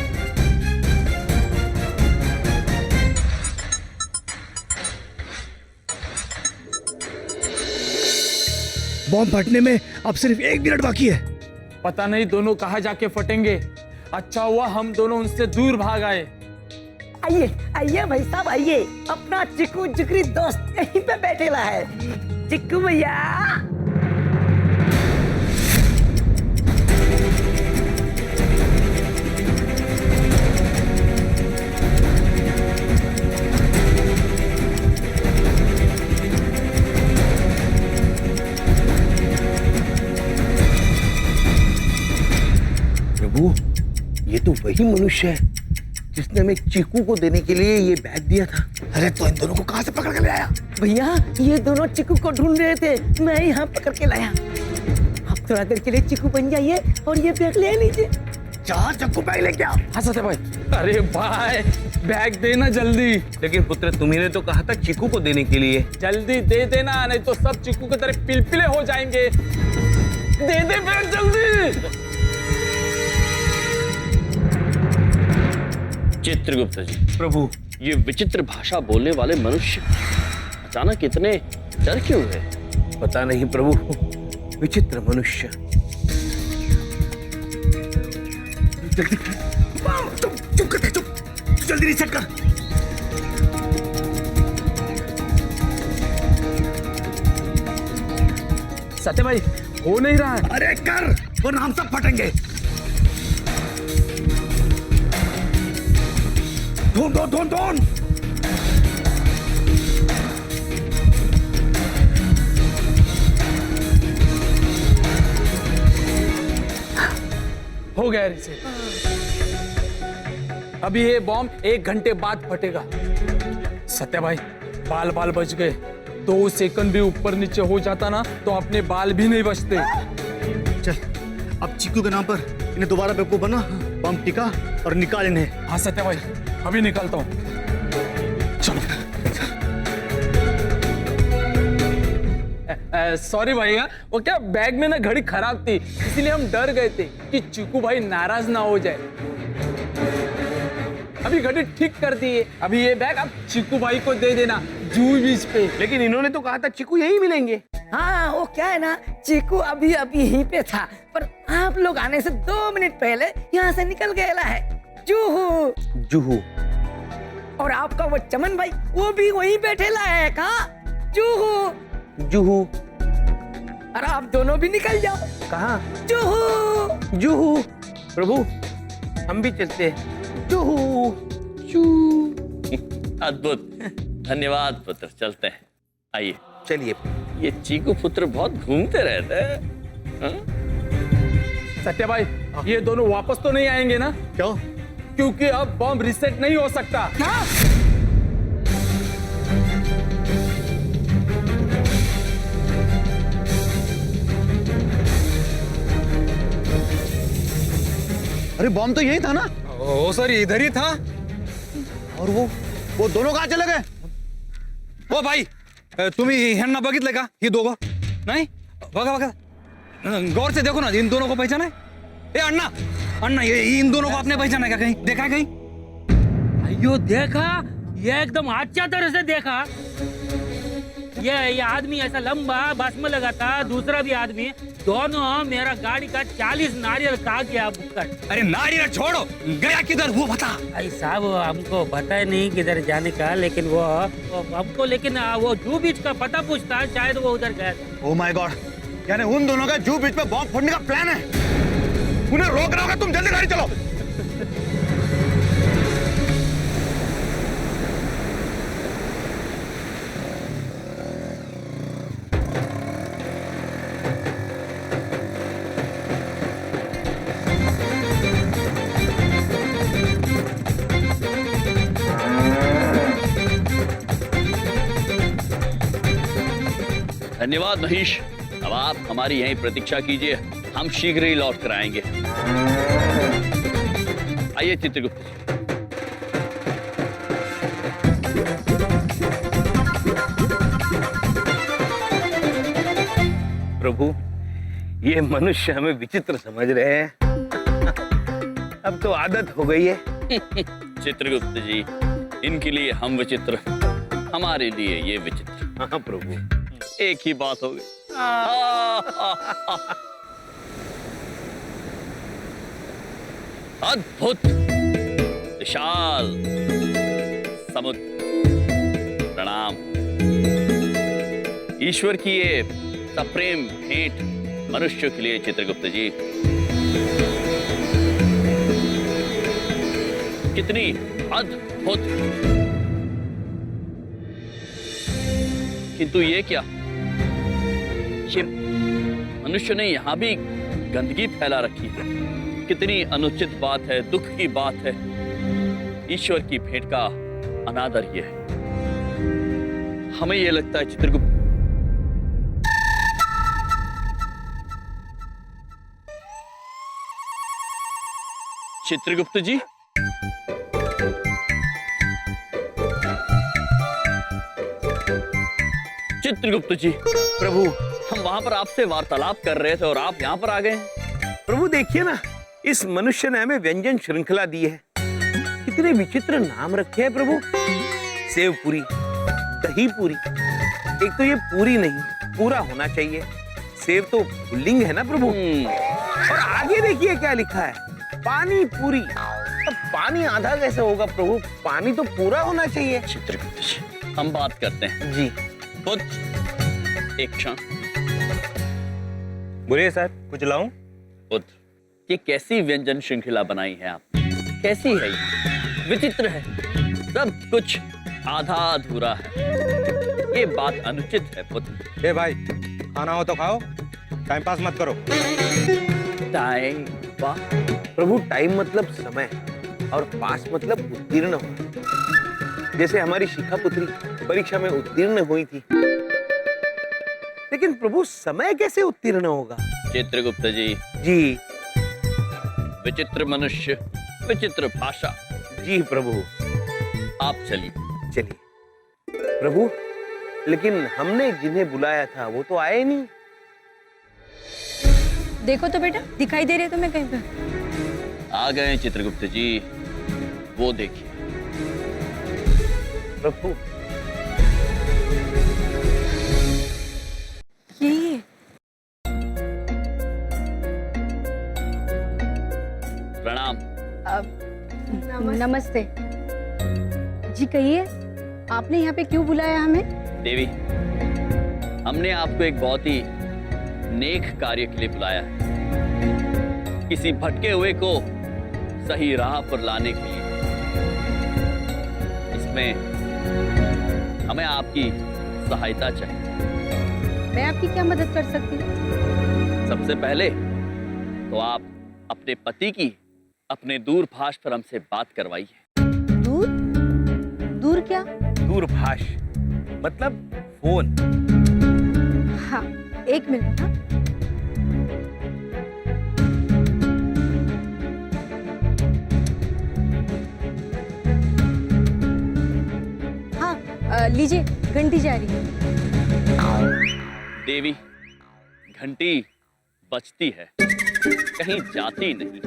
S6: बॉम्ब फटने में अब सिर्फ 1 मिनट बाकी है।
S1: पता नहीं दोनों कहाँ जाके फटेंगे। अच्छा हुआ हम दोनों उनसे दूर भाग आए।
S2: आइए आइए भाई साहब, आइए, अपना चिकू जिगरी दोस्त यहीं पे बैठेला है। चिकू भैया,
S4: प्रभु, ये तो वही मनुष्य है जिसने हमें चीकू को देने के लिए ये बैग दिया था।
S6: अरे तो इन दोनों को कहां से पकड़ कर ले आया?
S2: भैया ये दोनों चिकू को ढूंढ रहे थे, मैं यहाँ पकड़ के लाया। आप थोड़ा देर के लिए चिकू बन जाइए और ये बैग ले लीजिए।
S6: चार चक्कू बैग लेके आओ।
S1: हाँ सत्य भाई। अरे भाई, बैग देना जल्दी।
S4: लेकिन पुत्र, तुम्ही ने तो कहा था चीकू को देने के लिए।
S1: जल्दी दे देना, नहीं तो सब चिकू की तरह पिलपिले हो जाएंगे। दे दे बैग जल्दी।
S3: चित्रगुप्त जी, प्रभु, ये विचित्र भाषा बोलने वाले मनुष्य अचानक इतने डर क्यों है?
S4: पता नहीं प्रभु, विचित्र मनुष्य।
S6: जल्दी चुप कर, चुप, जल्दी रीसेट कर।
S1: सत्य भाई, हो नहीं रहा है।
S6: अरे कर, वरना हम सब फटेंगे।
S9: ढूंढ ढूंढ ढूंढ ढूंढ।
S1: हो गया रिसेट। अभी ये बॉम्ब 1 घंटे बाद फटेगा। सत्या भाई, बाल बाल बच गए। 2 सेकंड भी ऊपर नीचे हो जाता ना तो अपने बाल भी नहीं बचते।
S6: चल, अब चीकू के नाम पर इन्हें दोबारा बेवकूफ बना, बम टिका और निकाल इन्हें।
S1: हाँ सत्या भाई, अभी निकलता हूँ। चलो। सॉरी भैया, वो क्या बैग में ना घड़ी खराब थी, इसलिए हम डर गए थे कि चीकू भाई नाराज ना हो जाए। अभी घड़ी ठीक कर दी है। अभी ये बैग आप चीकू भाई को दे देना जूही बीच पे।
S4: लेकिन इन्होंने तो कहा था चीकू यही मिलेंगे।
S13: हाँ, वो क्या है ना, चीकू अभी अभी यहीं पे था, पर आप लोग आने से 2 मिनट पहले यहाँ से निकल गया है। जूहू।
S4: जूहू।
S13: और आपका वो चमन भाई, वो भी वहीं बैठे है। कहाँ? जूहू।
S4: जूहू।
S13: और आप दोनों भी निकल जाओ।
S4: कहाँ?
S13: जूहू।
S4: जूहू। प्रभु, हम भी चलते हैं। जूहू।
S3: अद्भुत, धन्यवाद पुत्र, चलते हैं। आइए
S4: चलिए।
S3: ये चीकू पुत्र बहुत घूमते रहते हैं। हाँ?
S1: सत्या भाई, ये दोनों वापस तो नहीं आएंगे ना?
S6: क्यों?
S1: क्योंकि अब बॉम्ब रिसेट नहीं हो सकता।
S13: क्या?
S5: अरे बॉम्ब तो यही था ना?
S9: ओ सर, इधर ही था।
S5: और वो दोनों कहाँ चले गए?
S9: ओ भाई, तुम्ही ह्यांना बघितलं का? ही दोघं नाही? बघा बघा, गौर से देखो ना, इन दोनों को पहचाना है? ए अन्ना, अन्ना, ये इन दोनों को आपने पहचाना है क्या? कहीं देखा है कहीं?
S7: अयो देखा, ये एकदम अच्छा तरह से देखा। ये आदमी ऐसा लंबा बस में लगा था, दूसरा भी आदमी, दोनों मेरा गाड़ी का 40 नारियल खा गया बुक्कर।
S9: अरे नारियल छोड़ो, गया किधर वो बता।
S7: भाई साहब, हमको पता है नहीं किधर जाने का, लेकिन वो हमको, लेकिन वो जू बीच का पता पूछता है, शायद वो उधर गया था।
S5: ओह माय गॉड, यानी उन दोनों का जू बीच पे बॉम्ब फोड़ने का प्लान है। उन्हें रोकना होगा, तुम जल्दी गाड़ी चलो।
S3: धन्यवाद महेश। अब आप हमारी यहीं प्रतीक्षा कीजिए, हम शीघ्र ही लौट कर आएंगे। आइए चित्रगुप्त जी।
S4: प्रभु, ये मनुष्य हमें विचित्र समझ रहे हैं। अब तो आदत हो गई है।
S3: चित्रगुप्त जी, इनके लिए हम विचित्र, हमारे लिए ये विचित्र।
S4: हाँ प्रभु,
S3: एक ही बात हो गई। अद्भुत, विशाल समुद्र, प्रणाम। ईश्वर की ये सप्रेम भेंट मनुष्य के लिए चित्रगुप्त जी, कितनी अद्भुत। किंतु ये क्या, ये मनुष्य ने यहां भी गंदगी फैला रखी है। कितनी अनुचित बात है, दुख की बात है। ईश्वर की भेंट का अनादर ये है। हमें ये लगता है चित्रगुप्त, चित्रगुप्त जी, चित्रगुप्त जी,
S4: प्रभु,
S3: हम वहां पर आपसे वार्तालाप कर रहे थे और आप यहाँ पर आ गए।
S4: प्रभु देखिए ना, इस मनुष्य ने हमें व्यंजन श्रृंखला दी है। कितने विचित्र नाम रखे हैं प्रभु। सेव पूरी, दही पूरी। एक तो ये पूरी नहीं, पूरा होना चाहिए। सेव तो पुल्लिंग है ना प्रभु। और आगे देखिए क्या लिखा है, पानी पूरी। अब पानी आधा कैसे होगा प्रभु? पानी तो पूरा होना चाहिए।
S3: चित्रगुप्त जी, हम बात करते हैं।
S4: जी
S3: पुत्र, एक क्षण।
S4: बोलिए सर, कुछ लाऊं?
S3: पुत्र, ये कैसी व्यंजन श्रृंखला बनाई है आपने? कैसी है ये? विचित्र है। सब कुछ आधा अधूरा है। ये बात अनुचित है पुत्र।
S6: ए भाई, खाना हो तो खाओ, टाइम पास मत करो।
S3: Time pass?
S4: प्रभु, टाइम मतलब समय और पास मतलब उत्तीर्ण होना। जैसे हमारी शिखा पुत्री परीक्षा में उत्तीर्ण हुई थी, लेकिन प्रभु समय कैसे उत्तीर्ण होगा?
S3: चित्रगुप्त जी।
S4: जी।
S3: विचित्र मनुष्य, विचित्र भाषा।
S4: जी प्रभु।
S3: आप चलिए।
S4: चलिए प्रभु, लेकिन हमने जिन्हें बुलाया था वो तो आए नहीं।
S12: देखो तो बेटा, दिखाई दे रहे तुम्हें कहीं पे?
S3: आ गए चित्रगुप्त जी, वो देखिए।
S4: प्रभु,
S12: ये
S3: प्रणाम।
S12: नमस्ते जी। कहिए, आपने यहाँ पे क्यों बुलाया हमें?
S3: देवी, हमने आपको एक बहुत ही नेक कार्य के लिए बुलाया है। किसी भटके हुए को सही राह पर लाने के लिए। इसमें हमें आपकी सहायता चाहिए।
S12: मैं आपकी क्या मदद कर सकती हूँ?
S3: सबसे पहले तो आप अपने पति की अपने दूरभाष पर हमसे बात करवाइए।
S12: दूर? दूर क्या?
S4: दूरभाष मतलब फोन।
S12: हाँ, एक मिनट। हाँ, लीजिए, घंटी जा रही है।
S3: देवी, घंटी बजती है, कहीं जाती नहीं।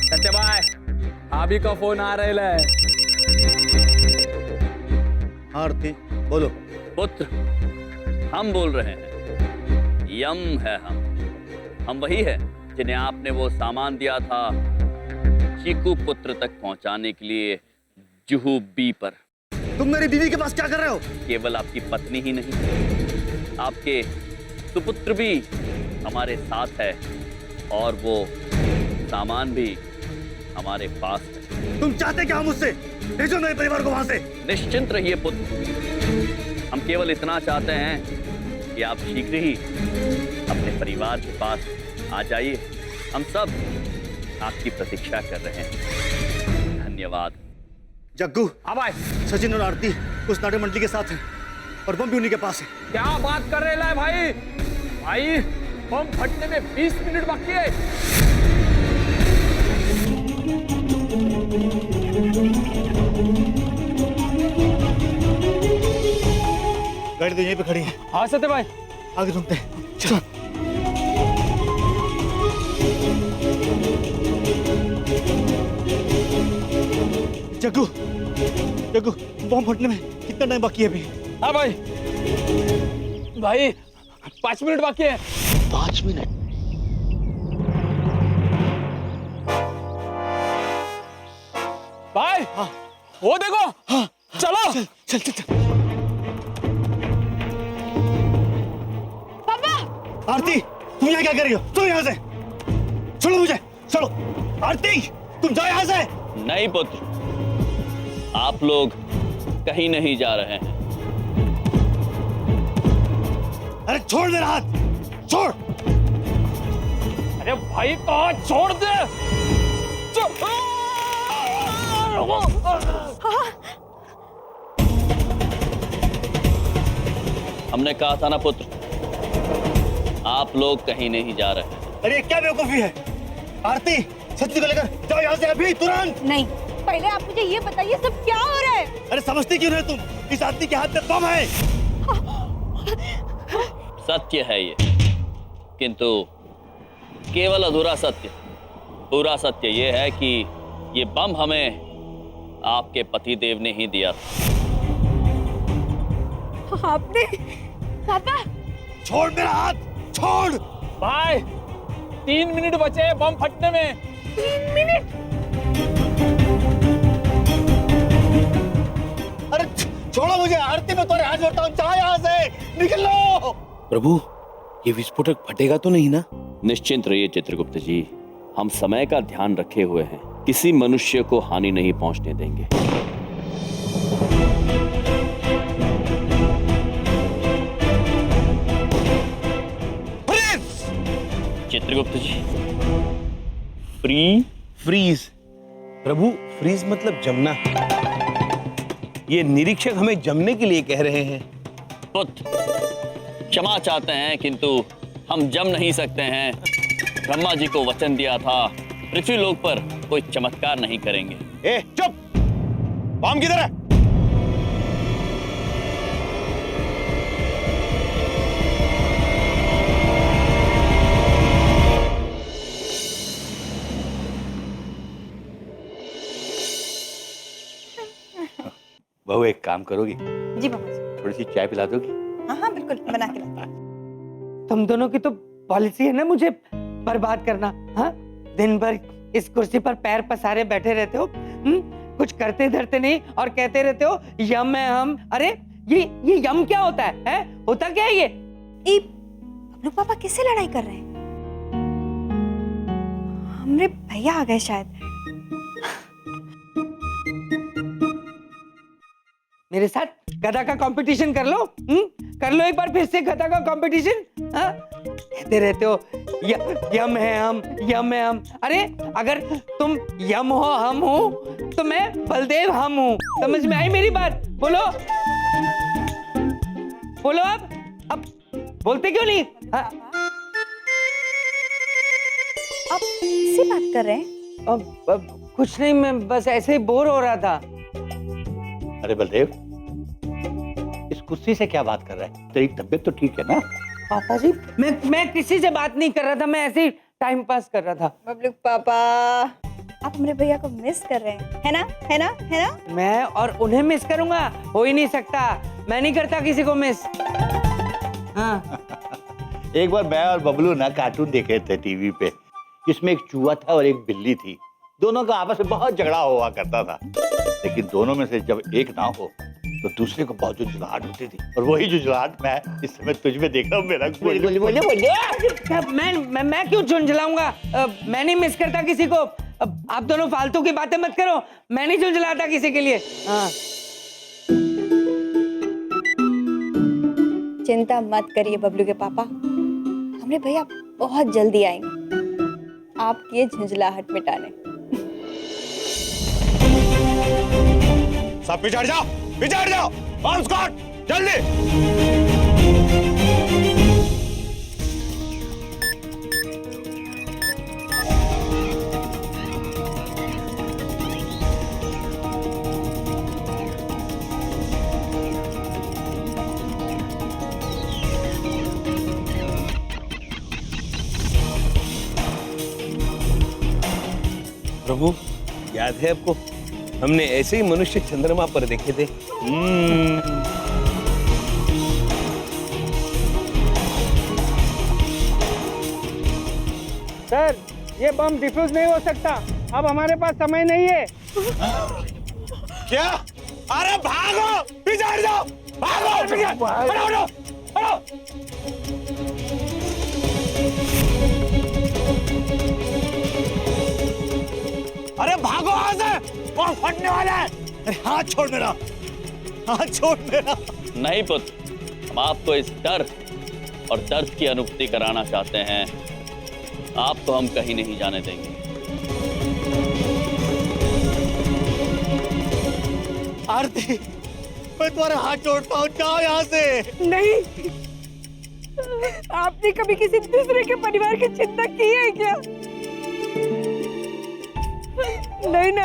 S1: सत्यभाई, भाभी का फोन आ रहा है।
S6: आरती बोलो।
S3: पुत्र, हम बोल रहे हैं। यम है हम वही है जिन्हें आपने वो सामान दिया था चीकू पुत्र तक पहुंचाने के लिए जुहू बी पर।
S6: तुम मेरी बीवी के पास क्या कर रहे हो?
S3: केवल आपकी पत्नी ही नहीं, आपके सुपुत्र भी हमारे साथ है और वो सामान भी हमारे पास है।
S6: तुम चाहते क्या मुझसे? भेजो मेरे परिवार को वहां से।
S3: निश्चिंत रहिए पुत्र, हम केवल इतना चाहते हैं कि आप शीघ्र ही अपने परिवार के पास आ जाइए। हम सब आपकी प्रतीक्षा कर रहे हैं। धन्यवाद।
S6: जग्गू, अब आए। सचिन और आरती उस नाट्य मंडली के साथ हैं और बम भी उन्हीं के पास है।
S1: क्या बात कर रहे हैं भाई? भाई, बम फटने में 20 मिनट बाकी है।
S6: गाड़ी तो यहीं पे खड़ी है।
S1: हाँ सत्य भाई,
S6: आगे घूमते हैं। चलो। जग्गू, जग्गू, बम फटने में कितना टाइम बाकी है अभी?
S1: हाँ भाई, भाई 5 मिनट बाकी है।
S6: 5 मिनट?
S1: भाई,
S6: हाँ,
S1: वो देखो।
S6: हाँ,
S1: चलो।
S6: चल चल चल, चल। पापा! आरती, तुम यहाँ क्या कर रही हो? तुम यहाँ से छोड़ो मुझे, छोड़ो। आरती, तुम जाओ यहाँ से।
S3: नहीं पुत्र, आप लोग कहीं नहीं जा रहे हैं।
S6: अरे छोड़ मेरा हाथ, छोड़।
S1: अरे भाई, कहाँ छोड़ दे।
S3: हमने कहा था ना पुत्र, आप लोग कहीं नहीं जा रहे हैं।
S6: अरे क्या बेवकूफी है? आरती, सच्ची को लेकर जाओ यहाँ से अभी, तुरंत।
S12: नहीं, पहले आप मुझे ये बताइए सब क्या हो रहा है?
S6: अरे समझती क्यों नहीं तुम? इस आदमी के हाथ में बम है।
S3: सत्य है ये, किंतु केवल अधूरा सत्य। पूरा सत्य ये है कि ये बम हमें आपके पतिदेव ने ही दिया था।
S12: आपने? पापा!
S6: छोड़ मेरा हाथ, छोड़।
S1: भाई, 3 मिनट बचे हैं बम फटने में।
S12: 3 मिनट?
S6: अरे छोड़ो मुझे। आरती, में तुम्हारे हाथ जोड़ता हूँ, जाओ यहाँ से, निकल लो।
S4: प्रभु, ये विस्फोटक फटेगा तो नहीं ना?
S3: निश्चिंत रहिए चित्रगुप्त जी, हम समय का ध्यान रखे हुए हैं, किसी मनुष्य को हानि नहीं पहुंचने देंगे। चित्रगुप्त जी,
S4: फ्रीज। प्रभु, फ्रीज मतलब जमना। ये निरीक्षक हमें जमने के लिए कह रहे हैं।
S3: पुत्र, क्षमा चाहते हैं किंतु हम जम नहीं सकते हैं। ब्रह्मा जी को वचन दिया था पृथ्वी लोक पर कोई चमत्कार नहीं करेंगे।
S5: ए चुप, बम किधर है?
S14: बहू एक काम करोगी?
S12: जी बाबा जी।
S14: थोड़ी सी चाय पिला दोगी?
S12: हाँ हाँ बिल्कुल, बना के लाती हूँ।
S13: तुम दोनों की तो पॉलिसी है ना मुझे बर्बाद करना। हाँ, दिन भर इस कुर्सी पर पैर पसारे बैठे रहते हो, कुछ करते धरते नहीं और कहते रहते हो यम है हम। अरे ये यम क्या होता है? होता क्या है ये?
S12: बबलू पापा किससे लड़ाई कर रहे हैं? हमरे भैया आ गए शायद।
S13: मेरे साथ गधा का कंपटीशन कर लो। कर लो एक बार फिर से गधा का कंपटीशन। कहते रहते हो यम है हम, यम है हम। अरे अगर तुम यम हो हम हो तो मैं बलदेव हम हूँ। समझ में आई मेरी बात? बोलो बोलो। अब बोलते क्यों नहीं?
S12: आप किससे बात कर रहे हैं?
S13: अब कुछ नहीं, मैं बस ऐसे ही बोर हो रहा था।
S14: अरे बलदेव, इस कुर्सी से क्या बात कर रहा है? तेरी तबीयत तो ठीक है ना?
S13: पापा जी, मैं किसी से बात नहीं कर रहा था, मैं ऐसे ही टाइम पास कर रहा था।
S12: बबलू पापा, आप हमारे भैया को मिस कर रहे हैं, है ना? है ना? है ना?
S13: मैं और उन्हें मिस करूंगा? हो ही नहीं सकता, मैं नहीं करता किसी को मिस। हाँ।
S14: एक बार मैं और बबलू ना कार्टून देखे थे टीवी पे, जिसमें एक चूहा था और एक बिल्ली थी। दोनों का आपस में बहुत झगड़ा हुआ करता था, लेकिन दोनों में से जब एक ना हो तो दूसरे को बहुत जुझलाहट होती थी। और वही जुझलाहट मैं इस समय तुझ में देख रहा हूँ। मेरा
S13: मैं क्यों झुंझलाऊंगा? मैं नहीं मिस करता किसी को। आप दोनों फालतू की बातें मत करो, मैं नहीं झुंझलाता किसी के लिए। हाँ।
S12: चिंता मत करिए बबलू के पापा, हमारे भैया बहुत जल्दी आएंगे आपकी ये झुंझलाहट मिटाने।
S5: सब पिछड़ जाओ, पिछड़ जाओ, और स्कॉट जल्दी।
S4: प्रभु, याद है आपको, हमने ऐसे ही मनुष्य चंद्रमा पर देखे थे।
S7: सर, ये बम डिफ्यूज नहीं हो सकता, अब हमारे पास समय नहीं है।
S5: क्या? अरे भागो, पिछड़ जाओ, भागो, हटो, हटो, हटो। अरे भागो यहाँ से, और फटने वाला है। अरे हाथ छोड़ मेरा, हाथ छोड़ मेरा।
S3: नहीं पुत्र, हम आपको इस डर और दर्द की अनुभूति कराना चाहते हैं। आपको हम कहीं नहीं जाने देंगे।
S5: आरती, मैं तुम्हारे हाथ जोड़ता हूँ, जाओ यहाँ से।
S13: नहीं, आपने कभी किसी दूसरे के परिवार की चिंता की है क्या? नहीं ना,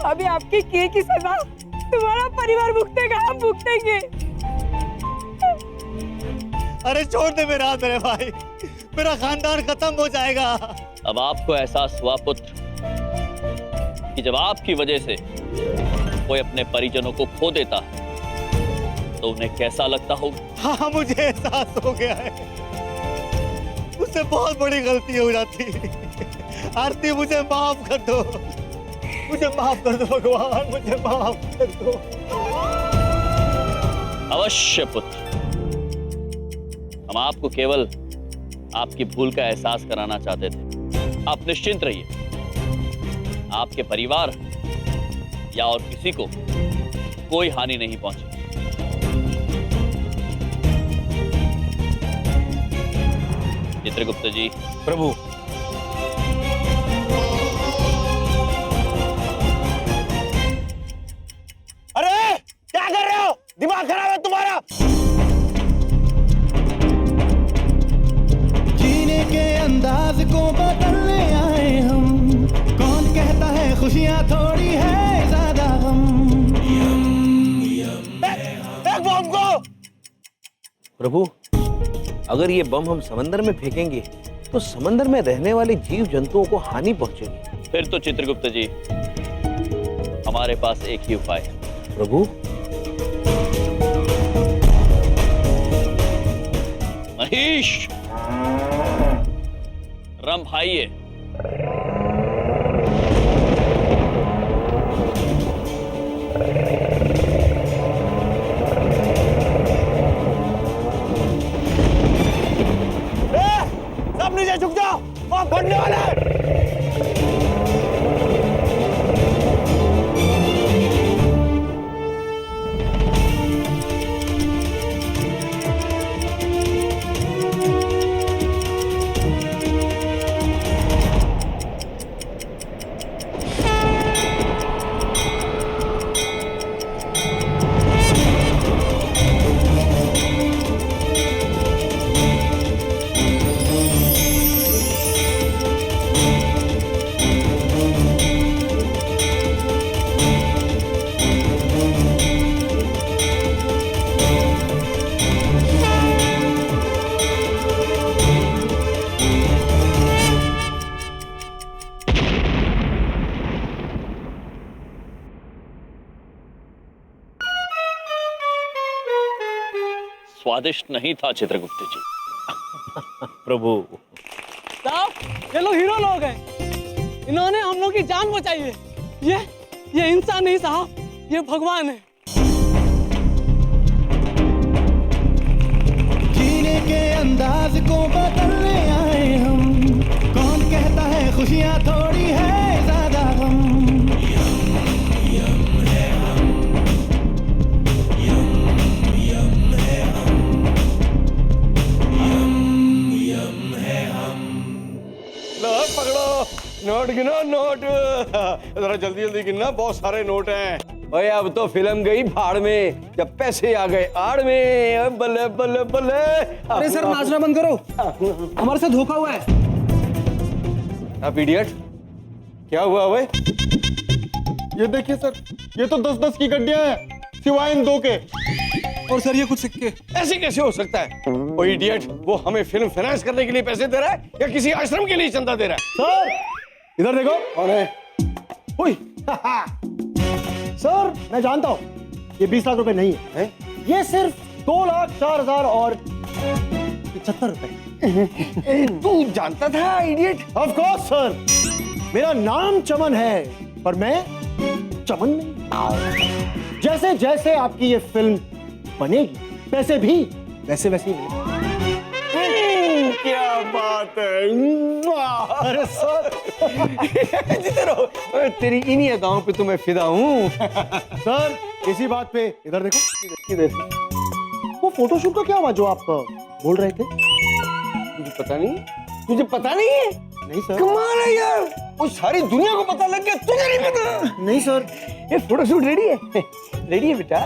S13: अभी आपके किए की सजा तुम्हारा परिवार भुगतेगा, हम भुगतेंगे।
S5: अरे छोड़ दे मेरा हाथ मेरे भाई, मेरा खानदान खत्म हो जाएगा।
S3: अब आपको एहसास हुआ पुत्र कि जब आपकी वजह से कोई अपने परिजनों को खो देता है तो उन्हें कैसा लगता होगा?
S5: हाँ, मुझे एहसास हो गया है, मुझसे बहुत बड़ी गलती हो जाती। आरती, मुझे माफ कर दो, मुझे माफ कर दो भगवान, मुझे माफ कर दो।
S3: अवश्य पुत्र, हम हम आपको केवल आपकी भूल का एहसास कराना चाहते थे। आप निश्चिंत रहिए, आपके परिवार या और किसी को कोई हानि नहीं पहुंची। चित्रगुप्त जी।
S4: प्रभु,
S5: अरे क्या कर रहे हो? दिमाग खराब है तुम्हारा?
S11: जीने के अंदाज को बदलने आए हम, कौन कहता है खुशियां थोड़ी है ज्यादा गम।
S5: एक बम को।
S4: प्रभु, अगर ये बम हम समंदर में फेंकेंगे तो समंदर में रहने वाले जीव जंतुओं को हानि पहुंचेगी।
S3: फिर तो चित्रगुप्त जी हमारे पास एक ही उपाय है।
S4: प्रभु,
S3: महेश, रंभाइए।
S5: सब नीचे झुक जाओ, वहां फटने वाला है।
S3: स्वादिष्ट नहीं था चित्रगुप्त जी।
S4: प्रभु,
S15: साहब ये लोग हीरो लोग हैं, इन्होंने हम लोग की जान बचाई है। ये इंसान नहीं साहब, ये भगवान है।
S11: जीने के अंदाज को बदलने आए हम, कौन कहता है खुशियां थोड़ी है ज्यादा गम।
S8: नोट गिनो, नोट जरा जल्दी जल्दी गिनना, बहुत सारे नोट हैं। ओए अब तो फिल्म गई भाड़ में, जब पैसे आ गए आड़ में। बल्ले बल्ले बल्ले।
S15: अरे सर नाचना बंद करो, हमारे साथ धोखा हुआ है।
S8: आप इडियट, क्या हुआ ओए?
S6: ये देखिए सर, ये तो 10-10 की गड्डियां हैं, सिवाय इन 2 के।
S15: और सर ये कुछ सिक्के।
S8: ऐसे कैसे हो सकता है? वो इडियट, वो हमें फिल्म फाइनेंस करने के लिए पैसे दे रहा है या किसी आश्रम के लिए चंदा दे रहा है?
S6: सर इधर देखो।
S8: कौन है?
S6: हुई। सर मैं जानता हूँ ये 20 लाख रुपए नहीं है, ये सिर्फ 2,04,000 और 75 रुपए।
S8: तू जानता था इडियट?
S6: ऑफ कोर्स सर, मेरा नाम चमन है पर मैं चमन नहीं। जैसे जैसे आपकी ये फिल्म बनेगी, पैसे भी वैसे वैसे ही मिलेंगे।
S8: क्या बात है।
S6: अरे सर
S8: जीते रहो। तेरी इन्हीं अदाओं पे तो मैं फिदा हूँ।
S6: सर इसी बात पे इधर देखो। वो फोटोशूट का क्या हुआ जो आप बोल रहे थे?
S8: तुझे पता नहीं? तुझे पता नहीं है?
S6: नहीं सर।
S8: कमाल है यार, वो सारी दुनिया को पता लग गया, तुझे नहीं पता?
S6: नहीं सर।
S8: ये फोटोशूट रेडी है? रेडी है बेटा,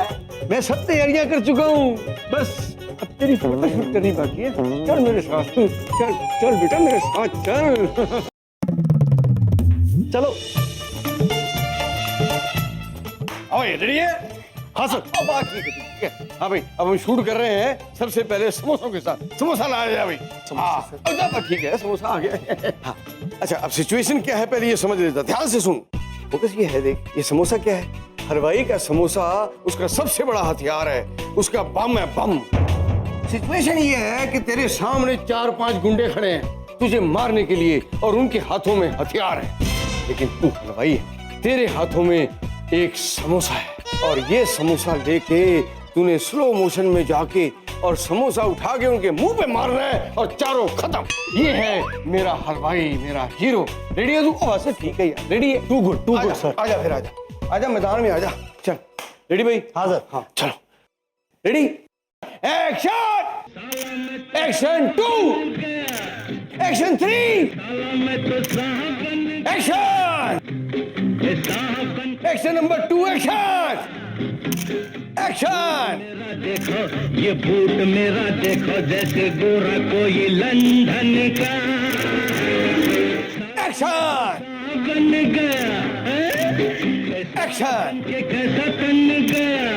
S8: मैं सब तैयारियां कर चुका हूँ, बस अब तेरी फोटोशूट करनी बाकी है। चल मेरे साथ, चल चल बेटा मेरे साथ चल।
S6: चलो।
S8: आओ, ये रेडी है?
S6: हाँ सर।
S8: अब बात ठीक है। हाँ भाई, अब हम शूट कर रहे हैं, सबसे पहले समोसों के साथ। समोसा लाया जाए भाई। हाँ, ठीक है, समोसा आ गया। हाँ, अच्छा अब सिचुएशन क्या है पहले ये समझ लेता, ध्यान से सुन। फोकस ये है, देख ये समोसा क्या है? हलवाई का समोसा उसका सबसे बड़ा हथियार है, उसका बम है, बम। सिचुएशन ये है कि तेरे सामने 4-5 गुंडे खड़े हैं तुझे मारने के लिए और उनके हाथों में हथियार है, लेकिन तू हलवाई है, तेरे हाथों में एक समोसा है और ये समोसा लेके तूने स्लो मोशन में जाके और समोसा उठा के उनके मुंह पे मारना है और चारों खत्म। ये है मेरा हलवाई, मेरा हीरो। रेडी है तू? वैसे ठीक है यार, रेडी है।
S6: Too good sir.
S8: आजा फिर आजा, आजा मैदान में आजा। चल रेडी भाई?
S6: हाँ सर।
S8: हाँ चलो ready, action, action 2, action 3, action, action number 2, action, action.
S11: देखो ये बूट मेरा, देखो जैसे गोरा कोई लंदन का
S8: एक्शन,
S11: बन गया,
S8: एक्शन,
S11: ये कैसा तन गया।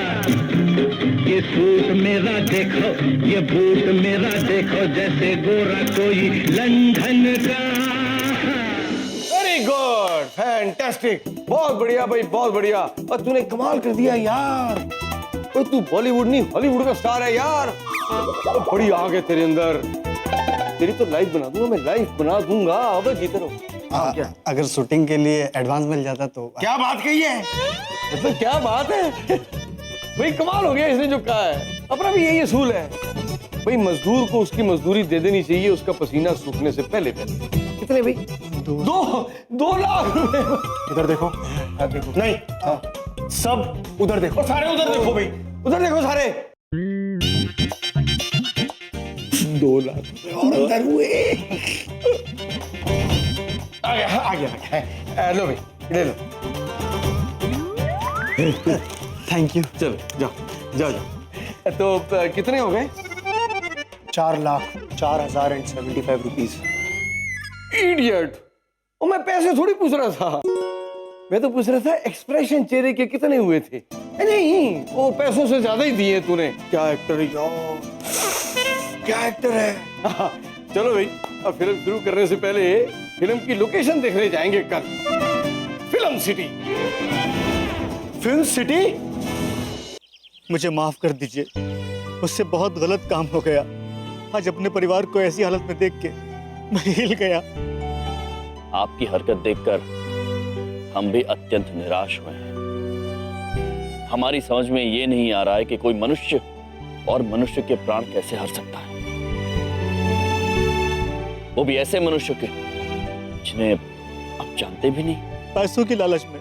S11: ये सूट मेरा देखो, ये बूट मेरा देखो जैसे गोरा कोई लंदन का।
S8: वेरी गुड, फैंटास्टिक, बहुत बढ़िया भाई, बहुत बढ़िया। और तूने कमाल कर दिया यार। और तू बॉलीवुड नहीं हॉलीवुड का स्टार है यार। और बड़ी आग है तेरे अंदर। तेरी तो लाइफ बना दूंगा मैं, लाइफ बना दूंगा। अब जीते रहो। क्या?
S6: अगर शूटिंग के लिए एडवांस मिल जाता तो।
S8: क्या बात कही है? मतलब क्या बात है भाई, कमाल हो गया इसने जो कहा है। अपना भी यही असूल है भाई, मजदूर को उसकी मजदूरी दे देनी चाहिए उसका पसीना सूखने से पहले पहले। कितने भाई? 2 लाख रुपए।
S6: इधर देखो।
S8: देखो नहीं,
S6: सब उधर देखो।
S8: और सारे उधर देखो भाई, उधर देखो सारे। 2 लाख रुपए और अंदर हुए। आ गया आ गया आ गया। लो भाई, ले लो।
S6: Thank you.
S8: चलो जाओ जाओ जाओ। तो कितने हो गए?
S6: 4,04,075 रुपीज।
S8: इडियट, और मैं पैसे थोड़ी पूछ रहा था, मैं तो पूछ रहा था एक्सप्रेशन चेहरे के कितने हुए थे। नहीं, वो पैसों से ज्यादा ही दिए तूने। क्या एक्टर है यार, क्या एक्टर है। चलो भाई, अब फिल्म शुरू करने से पहले फिल्म की लोकेशन देखने जाएंगे कल। Film city.
S6: Film city?
S5: मुझे माफ कर दीजिए, मुझसे बहुत गलत काम हो गया। आज अपने परिवार को ऐसी हालत में देख के मैं हिल गया।
S3: आपकी हरकत देखकर हम भी अत्यंत निराश हुए हैं। हमारी समझ में ये नहीं आ रहा है कि कोई मनुष्य और मनुष्य के प्राण कैसे हर सकता है, वो भी ऐसे मनुष्य के जिन्हें आप जानते भी नहीं।
S5: पैसों की लालच में,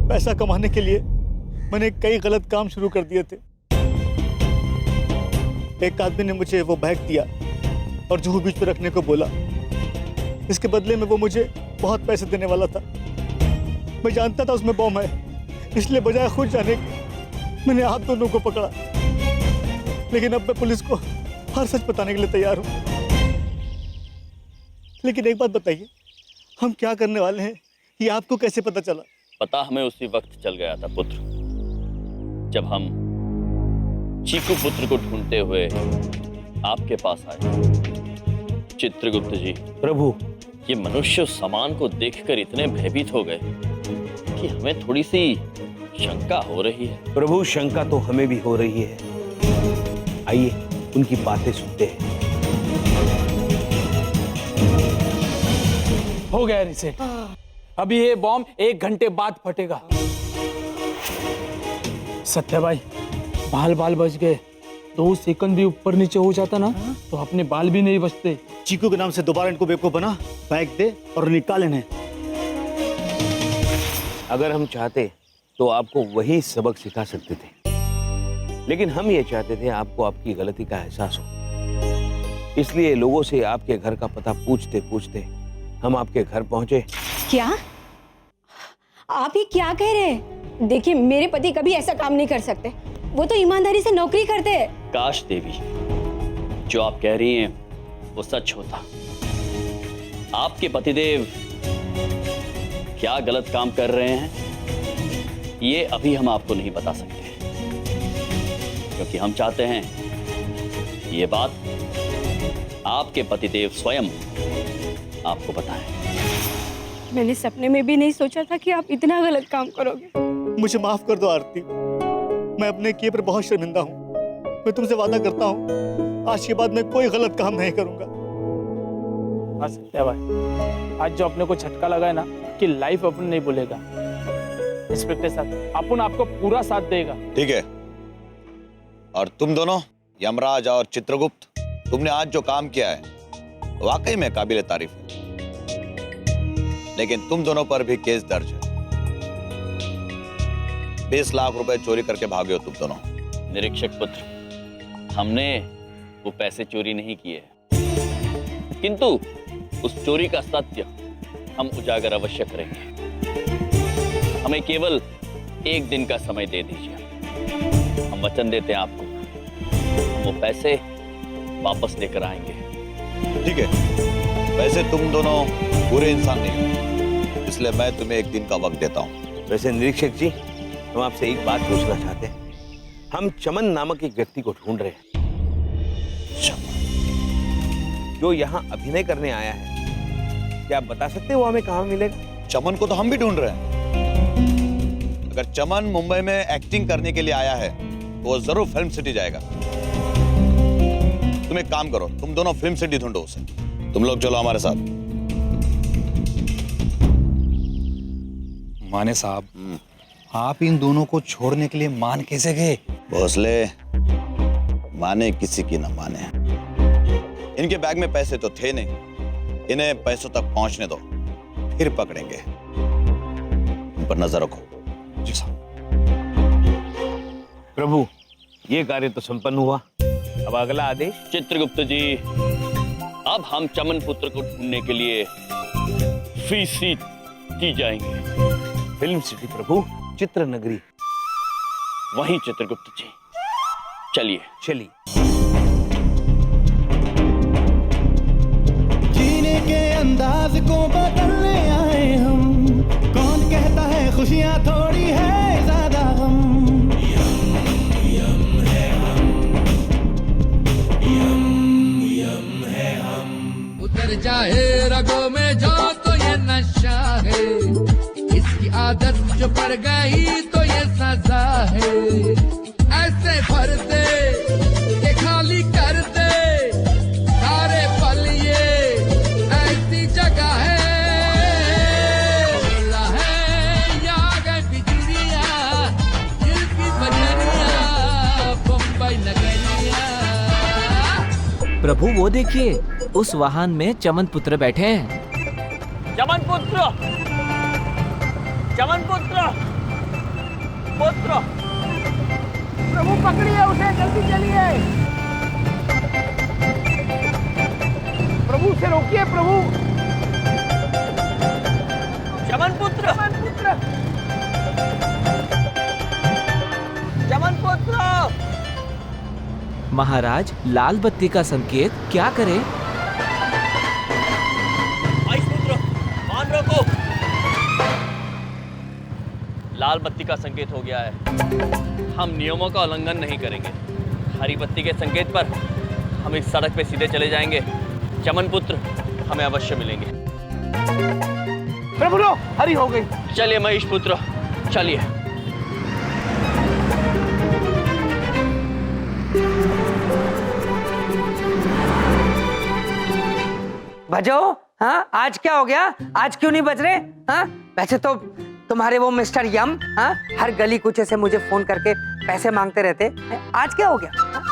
S5: पैसा कमाने के लिए मैंने कई गलत काम शुरू कर दिए थे। एक आदमी ने मुझे वो बैग दिया और जुहू बीच पे रखने को बोला। इसके बदले में वो मुझे बहुत पैसे देने वाला था। मैं जानता था उसमें बम है, इसलिए बजाय खुद जाने के मैंने आप दोनों को पकड़ा। लेकिन अब मैं पुलिस को हर सच बताने के लिए तैयार हूं। लेकिन एक बात बताइए, हम क्या करने वाले हैं, ये आपको कैसे पता चला?
S3: पता हमें उसी वक्त चल गया था पुत्र, जब हम चीकू पुत्र को ढूंढते हुए आपके पास आए। चित्रगुप्त जी,
S4: प्रभु,
S3: ये मनुष्य उस सामान को देखकर इतने भयभीत हो गए कि हमें थोड़ी सी शंका हो रही है।
S4: प्रभु, शंका तो हमें भी हो रही है। आइए उनकी बातें सुनते हैं।
S7: हो गया रिसेट। अभी ये बॉम्ब 1 घंटे बाद फटेगा। सत्या भाई, बाल बच गए। 2 सेकंड भी ऊपर नीचे हो जाता ना तो अपने बाल भी नहीं बचते।
S5: चीकू के नाम से दोबारा इनको बेवकूफ बना, बैग दे और निकाल इन्हें।
S4: अगर हम चाहते तो आपको वही सबक सिखा सकते थे, लेकिन हम ये चाहते थे आपको आपकी गलती का एहसास हो। इसलिए लोगों से आपके घर का पता पूछते पूछते हम आपके घर पहुंचे।
S12: क्या आप ये क्या कह रहे हैं? देखिए, मेरे पति कभी ऐसा काम नहीं कर सकते। वो तो ईमानदारी से नौकरी करते हैं।
S3: काश देवी, जो आप कह रही हैं वो सच होता। आपके पतिदेव क्या गलत काम कर रहे हैं ये अभी हम आपको नहीं बता सकते, क्योंकि हम चाहते हैं ये बात आपके पतिदेव स्वयं आपको बताएं।
S12: मैंने सपने में भी नहीं सोचा था कि आप इतना गलत काम करोगे।
S5: मुझे माफ कर दो आरती, मैं अपने किए पर बहुत शर्मिंदा हूँ। मैं तुमसे वादा करता हूँ आज के बाद मैं कोई गलत काम नहीं करूंगा।
S7: हाँ सत्या भाई, आज जो अपने को झटका लगा है ना कि लाइफ अपन नहीं भूलेगा। इंस्पेक्टर साहब, अपन आपको पूरा साथ देगा।
S8: ठीक है,
S14: और तुम दोनों, यमराज और चित्रगुप्त, तुमने आज जो काम किया है वाकई में काबिल तारीफ है। लेकिन तुम दोनों पर भी केस दर्ज है। 20 लाख रुपए चोरी करके भागे हो तुम दोनों।
S3: निरीक्षक पुत्र, हमने वो पैसे चोरी नहीं किए, किंतु उस चोरी का सत्य हम उजागर अवश्य करेंगे। हमें केवल 1 दिन का समय दे दीजिए। हम वचन देते हैं आपको, वो पैसे वापस लेकर आएंगे।
S14: ठीक है, वैसे तुम दोनों बुरे इंसान नहीं हो, इसलिए मैं तुम्हें 1 दिन का वक्त देता हूँ।
S4: वैसे निरीक्षक जी, हम आपसे एक बात पूछना चाहते हैं। हम चमन नामक एक व्यक्ति को ढूंढ रहे हैं, जो यहाँ अभिनय करने आया है। क्या आप बता सकते हैं वो हमें कहाँ मिलेगा?
S14: चमन को तो हम भी ढूंढ रहे हैं। अगर चमन मुंबई में एक्टिंग करने के लिए आया है तो वो जरूर फिल्म सिटी जाएगा। तुम एक काम करो, तुम दोनों फिल्म सिटी ढूंढो उसे। तुम लोग चलो हमारे साथ।
S9: माने साहब, आप इन दोनों को छोड़ने के लिए मान कैसे गए?
S14: भोसले, माने किसी की न माने। इनके बैग में पैसे तो थे नहीं, इन्हें पैसों तक पहुंचने दो, फिर पकड़ेंगे। इन पर नजर रखो।
S9: जी साहब।
S4: प्रभु, ये कार्य तो संपन्न हुआ, अब अगला आदेश।
S3: चित्रगुप्त जी, अब हम चमन पुत्र को ढूंढने के लिए फी सिटी जाएंगे।
S4: फिल्म सिटी प्रभु, चित्र नगरी।
S3: वहीं चित्रगुप्त जी, चलिए।
S4: चलिए।
S11: जीने के अंदाज को बदलने आए हम, कौन कहता है खुशियां थोड़ी है ज्यादा गम। उतर जाए रगों में जो तो ये नशा है, इसकी आदत जो पड़ गई तो ये सजा है। ऐसे भर दे के खाली कर दे सारे पल, ये ऐसी जगह है। बोला है या गए बिजलियां, दिल की बजरिया, बम्बई नगरिया।
S10: प्रभु वो देखिए, उस वाहन में चमन पुत्र बैठे हैं।
S3: चमन पुत्र, चमन पुत्र, पुत्र।
S2: प्रभु पकड़िए उसे, जल्दी चलिए। प्रभु से रोकिए प्रभु।
S3: चमन पुत्र,
S2: चमन पुत्र,
S3: चमन पुत्र।
S10: महाराज, लाल बत्ती का संकेत क्या करें?
S3: मान रोको। लाल बत्ती का संकेत हो गया है। हम नियमों का उल्लंघन नहीं करेंगे। हरी बत्ती के संकेत पर हम इस सड़क पे सीधे चले जाएंगे। चमन पुत्र हमें अवश्य मिलेंगे।
S2: प्रभु लो, हरी हो गई।
S3: चलिए महेश पुत्र, चलिए।
S13: बजो। हाँ, आज क्या हो गया? आज क्यों नहीं बज रहे? हाँ, वैसे तो तुम्हारे वो मिस्टर यम, हाँ, हर गली कूचे से मुझे फोन करके पैसे मांगते रहते। आज क्या हो गया? हाँ?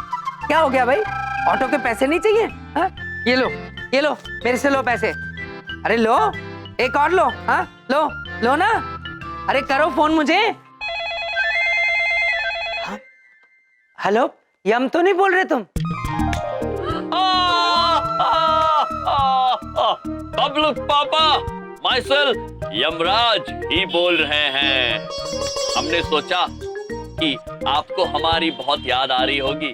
S13: क्या हो गया भाई? ऑटो के पैसे नहीं चाहिए? हाँ? ये लो, ये लो, मेरे से लो पैसे। अरे लो, एक और लो। हाँ, लो, लो ना। अरे करो फोन मुझे। हाँ? हेलो, यम तो नहीं बोल रहे तुम?
S3: बबलू पापा, माइसेल्फ यमराज ही बोल रहे हैं। हमने सोचा कि आपको हमारी बहुत याद आ रही होगी,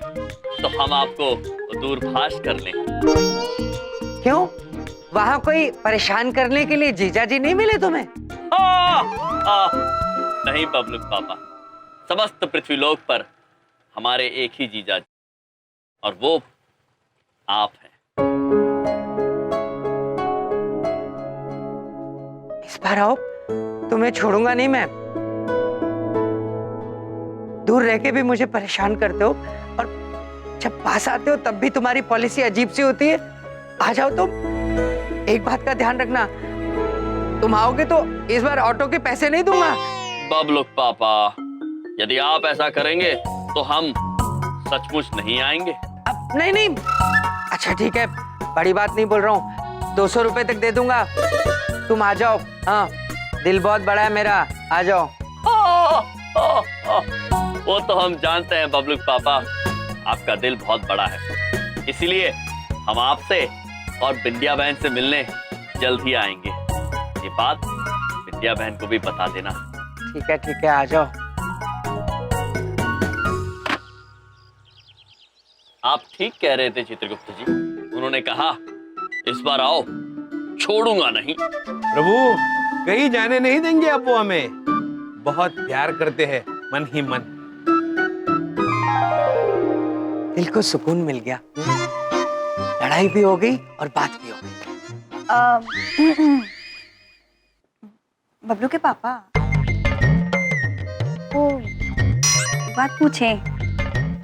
S3: तो हम आपको दूरभाष कर लें।
S13: क्यों? वहाँ कोई परेशान करने के लिए जीजा जी नहीं मिले तुम्हें?
S3: नहीं बबलू पापा, समस्त पृथ्वीलोक पर हमारे एक ही जीजा जी, और वो आप हैं।
S13: इस बार आओ, तुम्हें छोड़ूंगा नहीं मैं। दूर रह के भी मुझे परेशान करते हो, और जब पास आते हो तब भी तुम्हारी पॉलिसी अजीब सी होती है। आ जाओ तुम। एक बात का ध्यान रखना, तुम आओगे तो इस बार ऑटो के पैसे नहीं दूंगा।
S3: बबलू पापा, यदि आप ऐसा करेंगे तो हम सचमुच नहीं आएंगे?
S13: अब नहीं नहीं, अच्छा ठीक है, बड़ी बात नहीं बोल रहा हूँ, 200 रुपए तक दे दूंगा, तुम आ जाओ। हाँ, दिल बहुत बड़ा है मेरा, आ जाओ।
S3: वो तो हम जानते हैं बबलू पापा, आपका दिल बहुत बड़ा है, इसीलिए हम आपसे और बिंदिया बहन से मिलने जल्द ही आएंगे। ये बात बिंदिया बहन को भी बता देना।
S13: ठीक है, आ जाओ।
S3: आप ठीक कह रहे थे चित्रगुप्त जी, उन्होंने कहा इस बार आओ, छोड़ूंगा नहीं।
S4: प्रभु कहीं जाने नहीं देंगे अब वो हमें, बहुत प्यार करते हैं मन ही मन।
S13: दिल को सुकून मिल गया, लड़ाई भी हो गई और बात भी हो गई।
S12: बबलू के पापा, वो एक बात पूछे,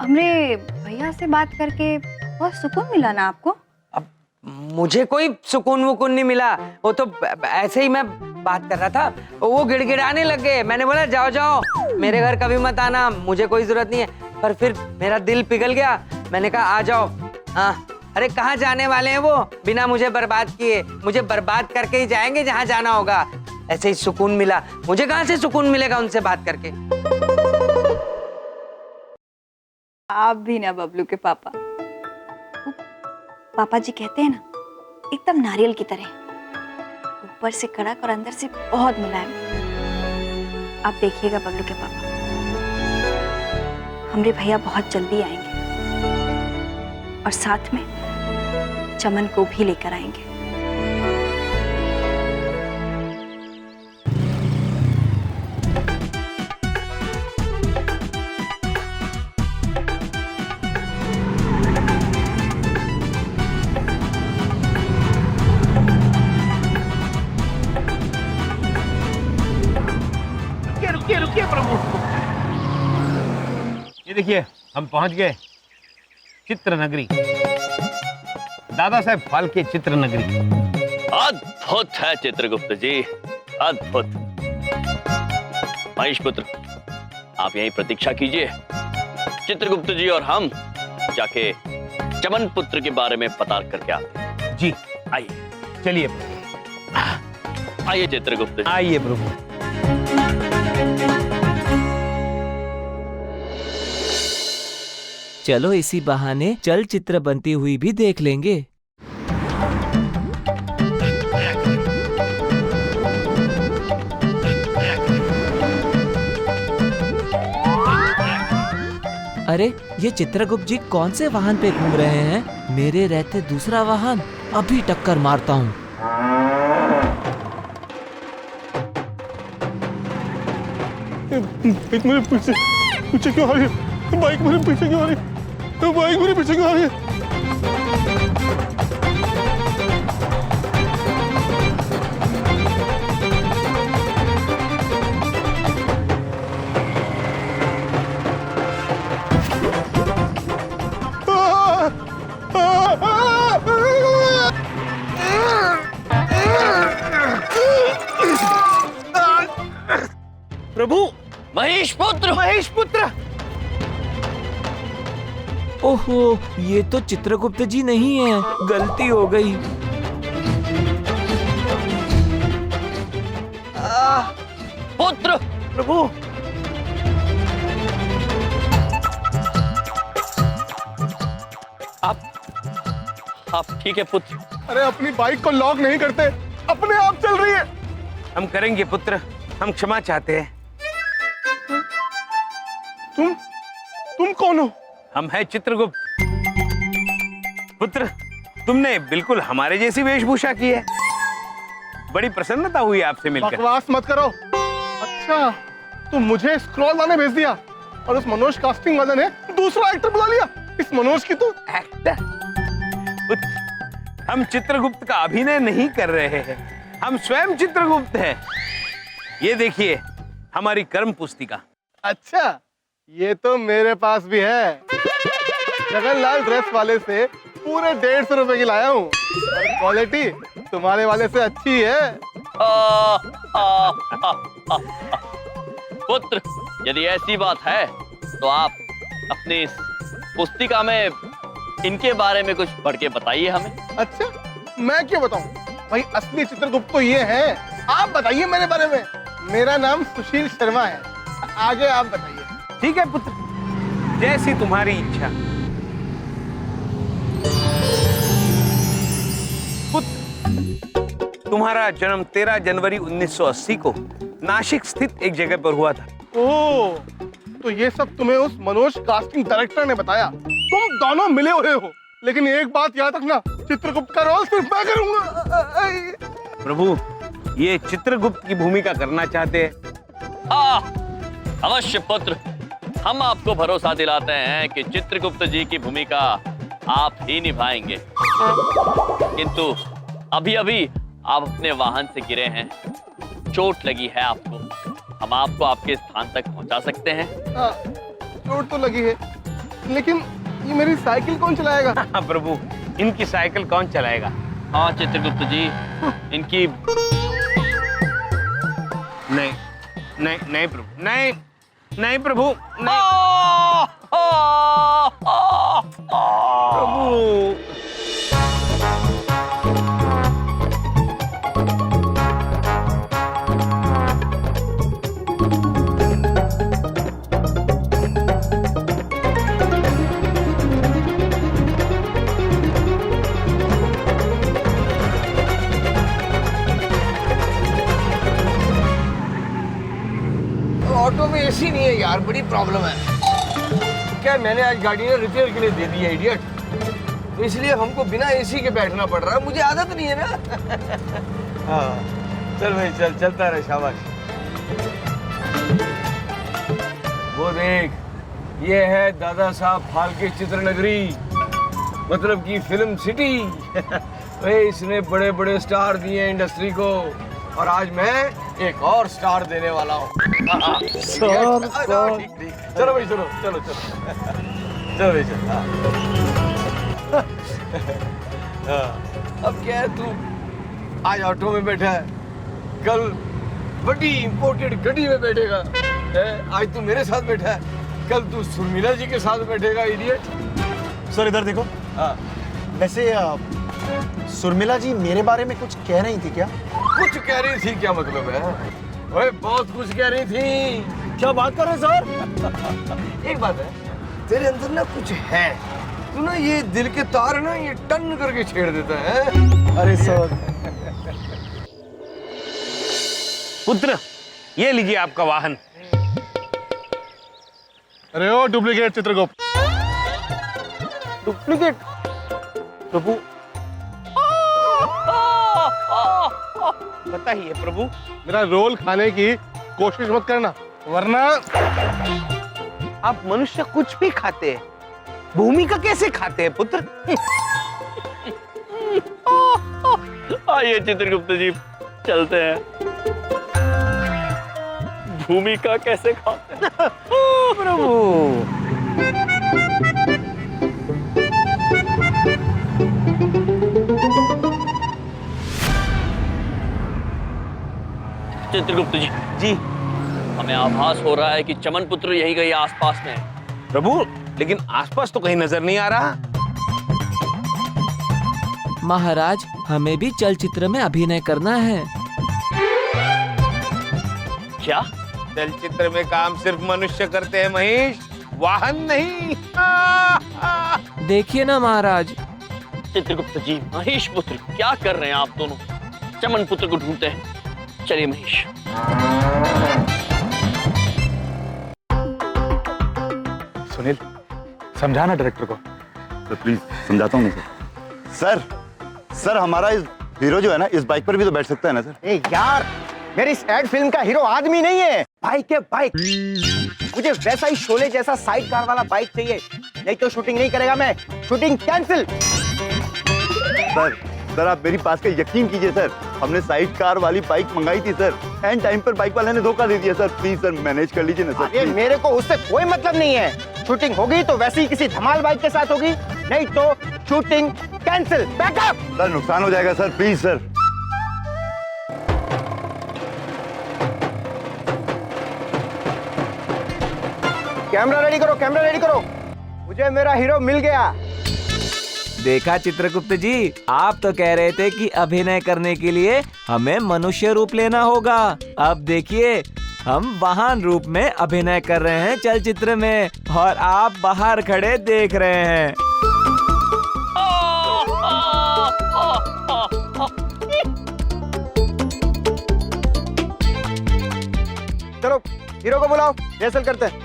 S12: हमरे भैया से बात करके बहुत सुकून मिला ना आपको?
S13: अब मुझे कोई सुकून वुकून नहीं मिला, वो तो ऐसे ही मैं बात कर रहा था, वो गिड़गिड़ाने लग गए। मैंने बोला जाओ जाओ, मेरे घर कभी मत आना, मुझे कोई जरूरत नहीं है। पर फिर मेरा दिल पिघल गया, मैंने कहा आ जाओ। हाँ, अरे कहाँ जाने वाले हैं वो बिना मुझे बर्बाद किए? मुझे बर्बाद करके ही जाएंगे जहाँ जाना होगा। ऐसे ही सुकून मिला, मुझे कहाँ से सुकून मिलेगा उनसे बात करके?
S12: आप भी ना बबलू के पापा, पापा जी कहते हैं ना, एकदम नारियल की तरह, ऊपर से कड़क और अंदर से बहुत मुलायम। आप देखिएगा बबलू के पापा, हमरे भैया बहुत जल्दी आएंगे और साथ में चमन को भी लेकर आएंगे।
S4: रुकिए प्रभु, ये देखिए हम पहुंच गए चित्र नगरी, दादा साहब फाल्के चित्र नगरी।
S3: अद्भुत है चित्रगुप्त जी, अद्भुत। महेश पुत्र, आप यहीं प्रतीक्षा कीजिए, चित्रगुप्त जी और हम जाके चमन पुत्र के बारे में पता करके आते हैं।
S4: जी
S3: आइए,
S4: चलिए
S3: आइए चित्रगुप्त जी,
S4: आइए प्रभु।
S10: चलो इसी बहाने चलचित्र बनती हुई भी देख लेंगे। अरे ये चित्रगुप्त जी कौन से वाहन पे घूम रहे हैं? मेरे रहते दूसरा वाहन, अभी टक्कर मारता हूँ।
S6: बाइक मेरे पीछे क्यों आ रही है? बाइक मेरे पीछे क्यों आ रही है? बाइक मेरे पीछे क्यों आ रही है?
S4: प्रभु,
S3: महेश पुत्र,
S4: महेश पुत्र।
S10: ओहो, ये तो चित्रगुप्त जी नहीं है, गलती हो गई।
S3: पुत्र,
S4: प्रभु,
S3: आप ठीक है पुत्र?
S6: अरे अपनी बाइक को लॉक नहीं करते, अपने आप चल रही है।
S4: हम करेंगे पुत्र, हम क्षमा चाहते हैं।
S6: तुम कौन हो?
S4: हम हैं चित्रगुप्त। पुत्र, तुमने बिल्कुल हमारे जैसी वेशभूषा की है, बड़ी प्रसन्नता हुई आपसे मिलकर।
S6: बकवास मत करो। अच्छा, तुम मुझे स्क्रॉल लाने भेज दिया और उस मनोज कास्टिंग वाले ने दूसरा एक्टर बुला लिया। इस मनोज की तो
S4: एक्टर। हम चित्रगुप्त का अभिनय नहीं कर रहे हैं, हम स्वयं चित्रगुप्त हैं। ये देखिए हमारी कर्म पुस्तिका।
S6: अच्छा, ये तो मेरे पास भी है। जगनलाल ड्रेस वाले से पूरे 150 रुपए की लाया हूँ और क्वालिटी तुम्हारे वाले से अच्छी है।
S3: पुत्र, यदि ऐसी बात है तो आप अपने इस पुस्तिका में इनके बारे में कुछ पढ़ के बताइए हमें।
S6: अच्छा, मैं क्यों बताऊं भाई, असली चित्रगुप्त तो ये है। आप बताइए मेरे बारे में। मेरा नाम सुशील शर्मा है, आगे आप बताइए।
S4: ठीक है पुत्र, जैसी तुम्हारी इच्छा। पुत्र, तुम्हारा जन्म 13 जनवरी 1980 को नासिक स्थित एक जगह पर हुआ था।
S6: ओह, तो ये सब तुम्हें उस मनोज कास्टिंग डायरेक्टर ने बताया। तुम दोनों मिले हुए हो, लेकिन एक बात याद रखना, चित्रगुप्त का रोल सिर्फ मैं करूंगा।
S4: प्रभु, ये चित्रगुप्त की भूमिका करना चाहते हैं?
S3: अवश्य पुत्र, हम आपको भरोसा दिलाते हैं कि चित्रगुप्त जी की भूमिका आप ही निभाएंगे। किंतु अभी अभी आप अपने वाहन से गिरे हैं, चोट लगी है आपको। हम आपको आपके स्थान तक पहुंचा सकते हैं।
S6: चोट तो लगी है, लेकिन ये मेरी साइकिल कौन चलाएगा?
S4: प्रभु, इनकी साइकिल कौन चलाएगा?
S3: हाँ चित्रगुप्त जी, इनकी
S4: नहीं नहीं नहीं प्रभु, नहीं नहीं प्रभु, नहीं प्रभु।
S2: ऑटो में एसी नहीं है यार, बड़ी प्रॉब्लम है। क्या मैंने आज गाड़ी ने रिपेयर के लिए दे दी है इडियट, तो इसलिए हमको बिना एसी के बैठना पड़ रहा है। मुझे आदत नहीं है ना। हाँ चल भाई चल, चलता रहे, शाबाश। वो देख, ये है दादा साहब फाल्के चित्रनगरी, मतलब की फिल्म सिटी। इसने बड़े बड़े स्टार दिए इंडस्ट्री को, और आज मैं एक और स्टार देने वाला हूँ। चलो भाई, चलो चलो चलो चलो भाई चलो। अब क्या है, तू आज ऑटो में बैठा है, कल बड़ी इंपोर्टेड गाड़ी में बैठेगा। आज तू मेरे साथ बैठा है, कल तू सुर्मिला जी के साथ बैठेगा, इडियट।
S6: सर इधर देखो। वैसे सुर्मिला जी मेरे बारे में कुछ कह रही थी क्या?
S2: कुछ कह रही थी क्या मतलब है? ओए बहुत कुछ कह रही थी।
S6: क्या बात कर रहे सर?
S2: एक बात है, तेरे अंदर ना कुछ है, तू ना ये दिल के तार ना ये टन करके छेड़ देता है।
S6: अरे सर।
S4: पुत्र, ये लीजिए आपका वाहन।
S6: अरे ओ डुप्लीकेट चित्रगुप्त।
S4: डुप्लीकेट? प्रभु बताइए प्रभु।
S6: मेरा रोल खाने की कोशिश मत करना, वरना
S4: आप मनुष्य कुछ भी खाते हैं, भूमिका कैसे खाते हैं पुत्र?
S3: आइए चित्रगुप्त जी, चलते हैं। भूमिका कैसे खाते हैं?
S4: प्रभु
S3: चित्रगुप्त जी,
S4: जी
S3: हमें आभास हो रहा है कि चमन पुत्र यही कहीं आसपास में है।
S4: प्रभु, लेकिन आसपास तो कहीं नजर नहीं आ रहा।
S10: महाराज, हमें भी चलचित्र में अभिनय करना है।
S3: क्या?
S4: चलचित्र में काम सिर्फ मनुष्य करते हैं महेश, वाहन नहीं।
S10: देखिए ना महाराज।
S3: चित्रगुप्त जी, महेश पुत्र क्या कर रहे हैं आप दोनों? चमन पुत्र को ढूंढते हैं। चलिए महेश।
S6: सुनील, समझाना डायरेक्टर को।
S14: तो प्लीज समझाता हूँ सर। सर हमारा इस हीरो जो है ना, इस बाइक पर भी तो बैठ सकता है ना सर?
S2: ए यार, मेरी इस एड फिल्म का हीरो आदमी नहीं है, बाइक है बाइक। मुझे वैसा ही शोले जैसा साइड कार वाला बाइक चाहिए, नहीं तो शूटिंग नहीं करेगा मैं। Shooting cancel.
S14: सर आप मेरी बात का यकीन कीजिए सर, हमने साइड कार वाली बाइक मंगाई थी सर, एंड टाइम पर बाइक वाले ने धोखा दे दिया सर। प्लीज सर मैनेज कर लीजिए ना सर।
S2: अरे मेरे को उससे कोई मतलब नहीं है। शूटिंग होगी तो वैसे ही किसी धमाल बाइक के साथ होगी, नहीं तो शूटिंग कैंसिल। बैकअप।
S14: सर नुकसान हो जाएगा sir, please sir.
S2: Camera ready करो, कैमरा रेडी करो।
S6: मुझे मेरा हीरो मिल गया।
S10: देखा चित्रगुप्त जी, आप तो कह रहे थे कि अभिनय करने के लिए हमें मनुष्य रूप लेना होगा। अब देखिए, हम वाहन रूप में अभिनय कर रहे हैं चलचित्र में, और आप बाहर खड़े देख रहे हैं।
S6: चलो हीरो को बुलाओ, रिहर्सल करते हैं।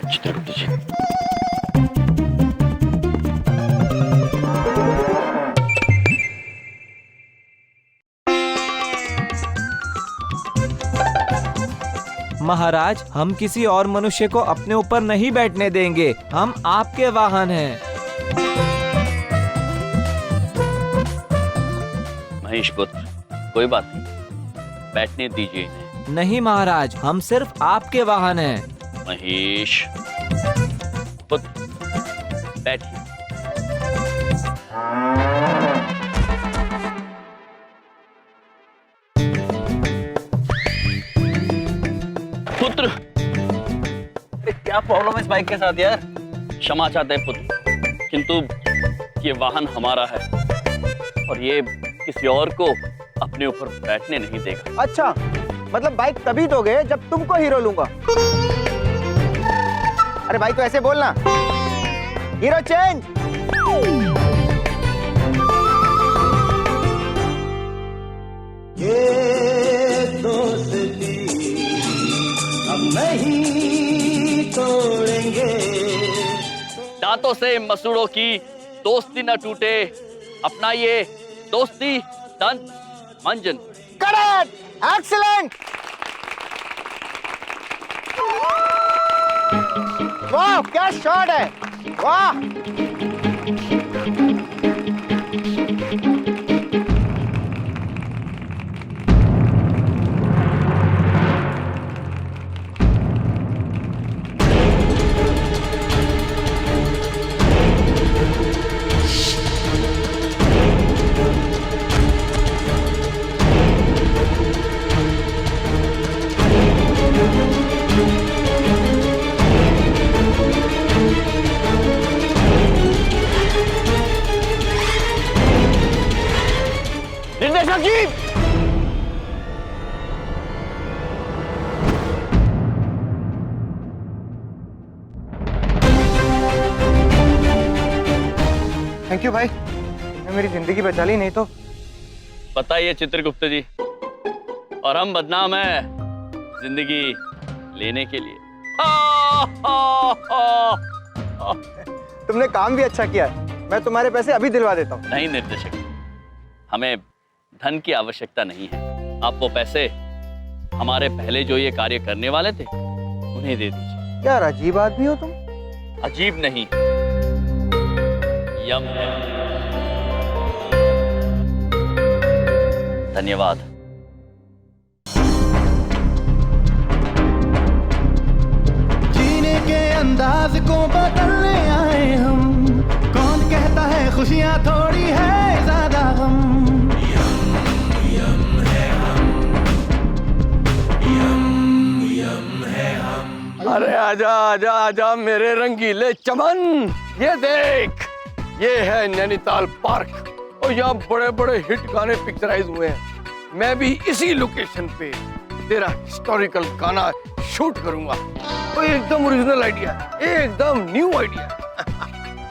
S3: चित्रगुप्त जी,
S10: महाराज, हम किसी और मनुष्य को अपने ऊपर नहीं बैठने देंगे। हम आपके वाहन हैं।
S3: महेश पुत्र, कोई बात नहीं, बैठने दीजिए इन्हें।
S10: नहीं महाराज, हम सिर्फ आपके वाहन हैं।
S3: महेश पुत्र, बैठिए। पुत्र,
S9: क्या प्रॉब्लम है इस बाइक के साथ यार?
S3: क्षमा चाहते हैं पुत्र, किंतु ये वाहन हमारा है और ये किसी और को अपने ऊपर बैठने नहीं देगा।
S6: अच्छा, मतलब बाइक तभी दोगे जब तुमको हीरो लूंगा। अरे भाई तो ऐसे बोलना, हीरो चेंज।
S2: ये दोस्ती हम नहीं तोड़ेंगे।
S3: दांतों से मसूड़ों की दोस्ती न टूटे, अपना ये दोस्ती दंत मंजन।
S6: Correct, excellent. वाह, क्या शॉट है, वाह। निर्देशक जी, थैंक यू भाई, मेरी जिंदगी बचा ली, नहीं तो।
S3: बताइए चित्रगुप्त जी, और हम बदनाम है जिंदगी लेने के लिए।
S6: तुमने काम भी अच्छा किया है, मैं तुम्हारे पैसे अभी दिलवा देता हूँ।
S3: नहीं निर्देशक, हमें धन की आवश्यकता नहीं है। आप वो पैसे हमारे पहले जो ये कार्य करने वाले थे उन्हें दे दीजिए।
S6: यार अजीब आदमी हो तुम।
S3: अजीब नहीं, यम है। धन्यवाद।
S2: जीने के अंदाज को बदलने आए हम, कौन कहता है खुशियां थोड़ी है ज्यादा हम।
S8: अरे आजा आजा आजा मेरे रंगीले चमन, ये देख, ये है नैनीताल पार्क और यहाँ बड़े बड़े हिट गाने पिक्चराइज हुए हैं। मैं भी इसी लोकेशन पे तेरा हिस्टोरिकल गाना शूट करूंगा। तो एकदम ओरिजिनल आइडिया, एकदम न्यू आइडिया।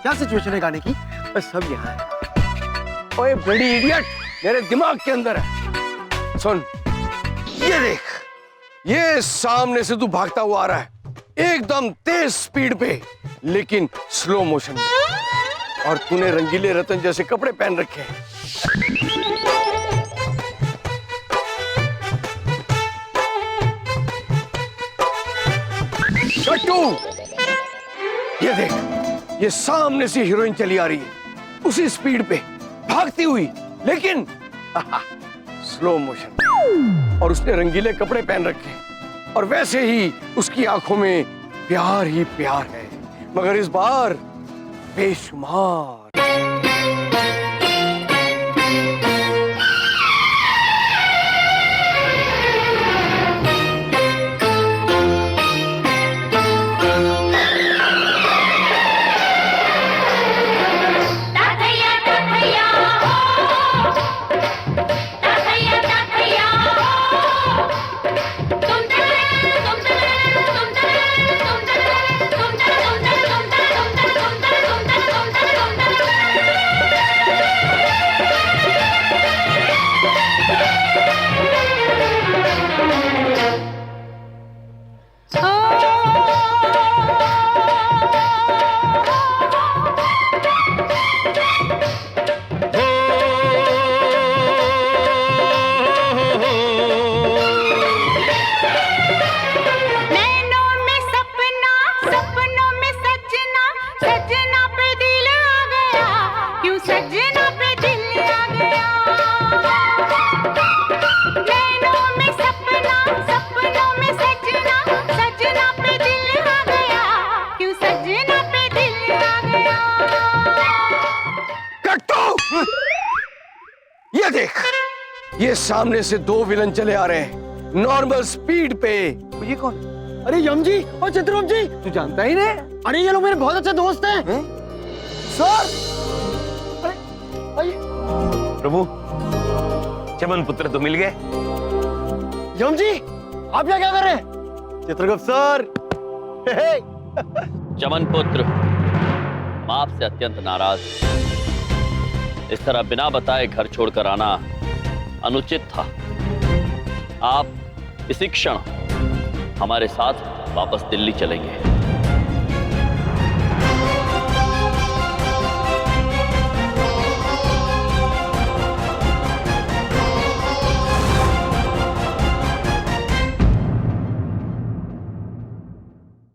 S6: क्या सिचुएशन है गाने की? बस सब यहाँ है।
S8: ओए बड़ी इडियट, मेरे दिमाग के अंदर है। सुन, ये देख, ये सामने से तू भागता हुआ आ रहा है, एकदम तेज स्पीड पे, लेकिन स्लो मोशन में, और तूने रंगीले रतन जैसे कपड़े पहन रखे हैं। शट्टू, ये देख, ये सामने से हीरोइन चली आ रही है, उसी स्पीड पे भागती हुई, लेकिन स्लो मोशन, और उसने रंगीले कपड़े पहन रखे हैं, और वैसे ही उसकी आंखों में प्यार ही प्यार है, मगर इस बार बेशुमार। देख, ये सामने से दो विलन चले आ रहे हैं नॉर्मल स्पीड पे। ये कौन?
S6: अरे यम जी और चित्रगुप्त जी,
S8: तू जानता ही नहीं?
S6: अरे ये लोग मेरे बहुत अच्छे दोस्त हैं। सर, अरे आइए।
S4: प्रभु, चमन पुत्र तो मिल गए।
S6: यम जी, आप यहाँ क्या कर रहे हैं? चित्रगुप्त सर।
S3: चमन पुत्र, मैं आपसे अत्यंत नाराज। इस तरह बिना बताए घर छोड़कर आना अनुचित था। आप इसी क्षण हमारे साथ वापस दिल्ली चलेंगे।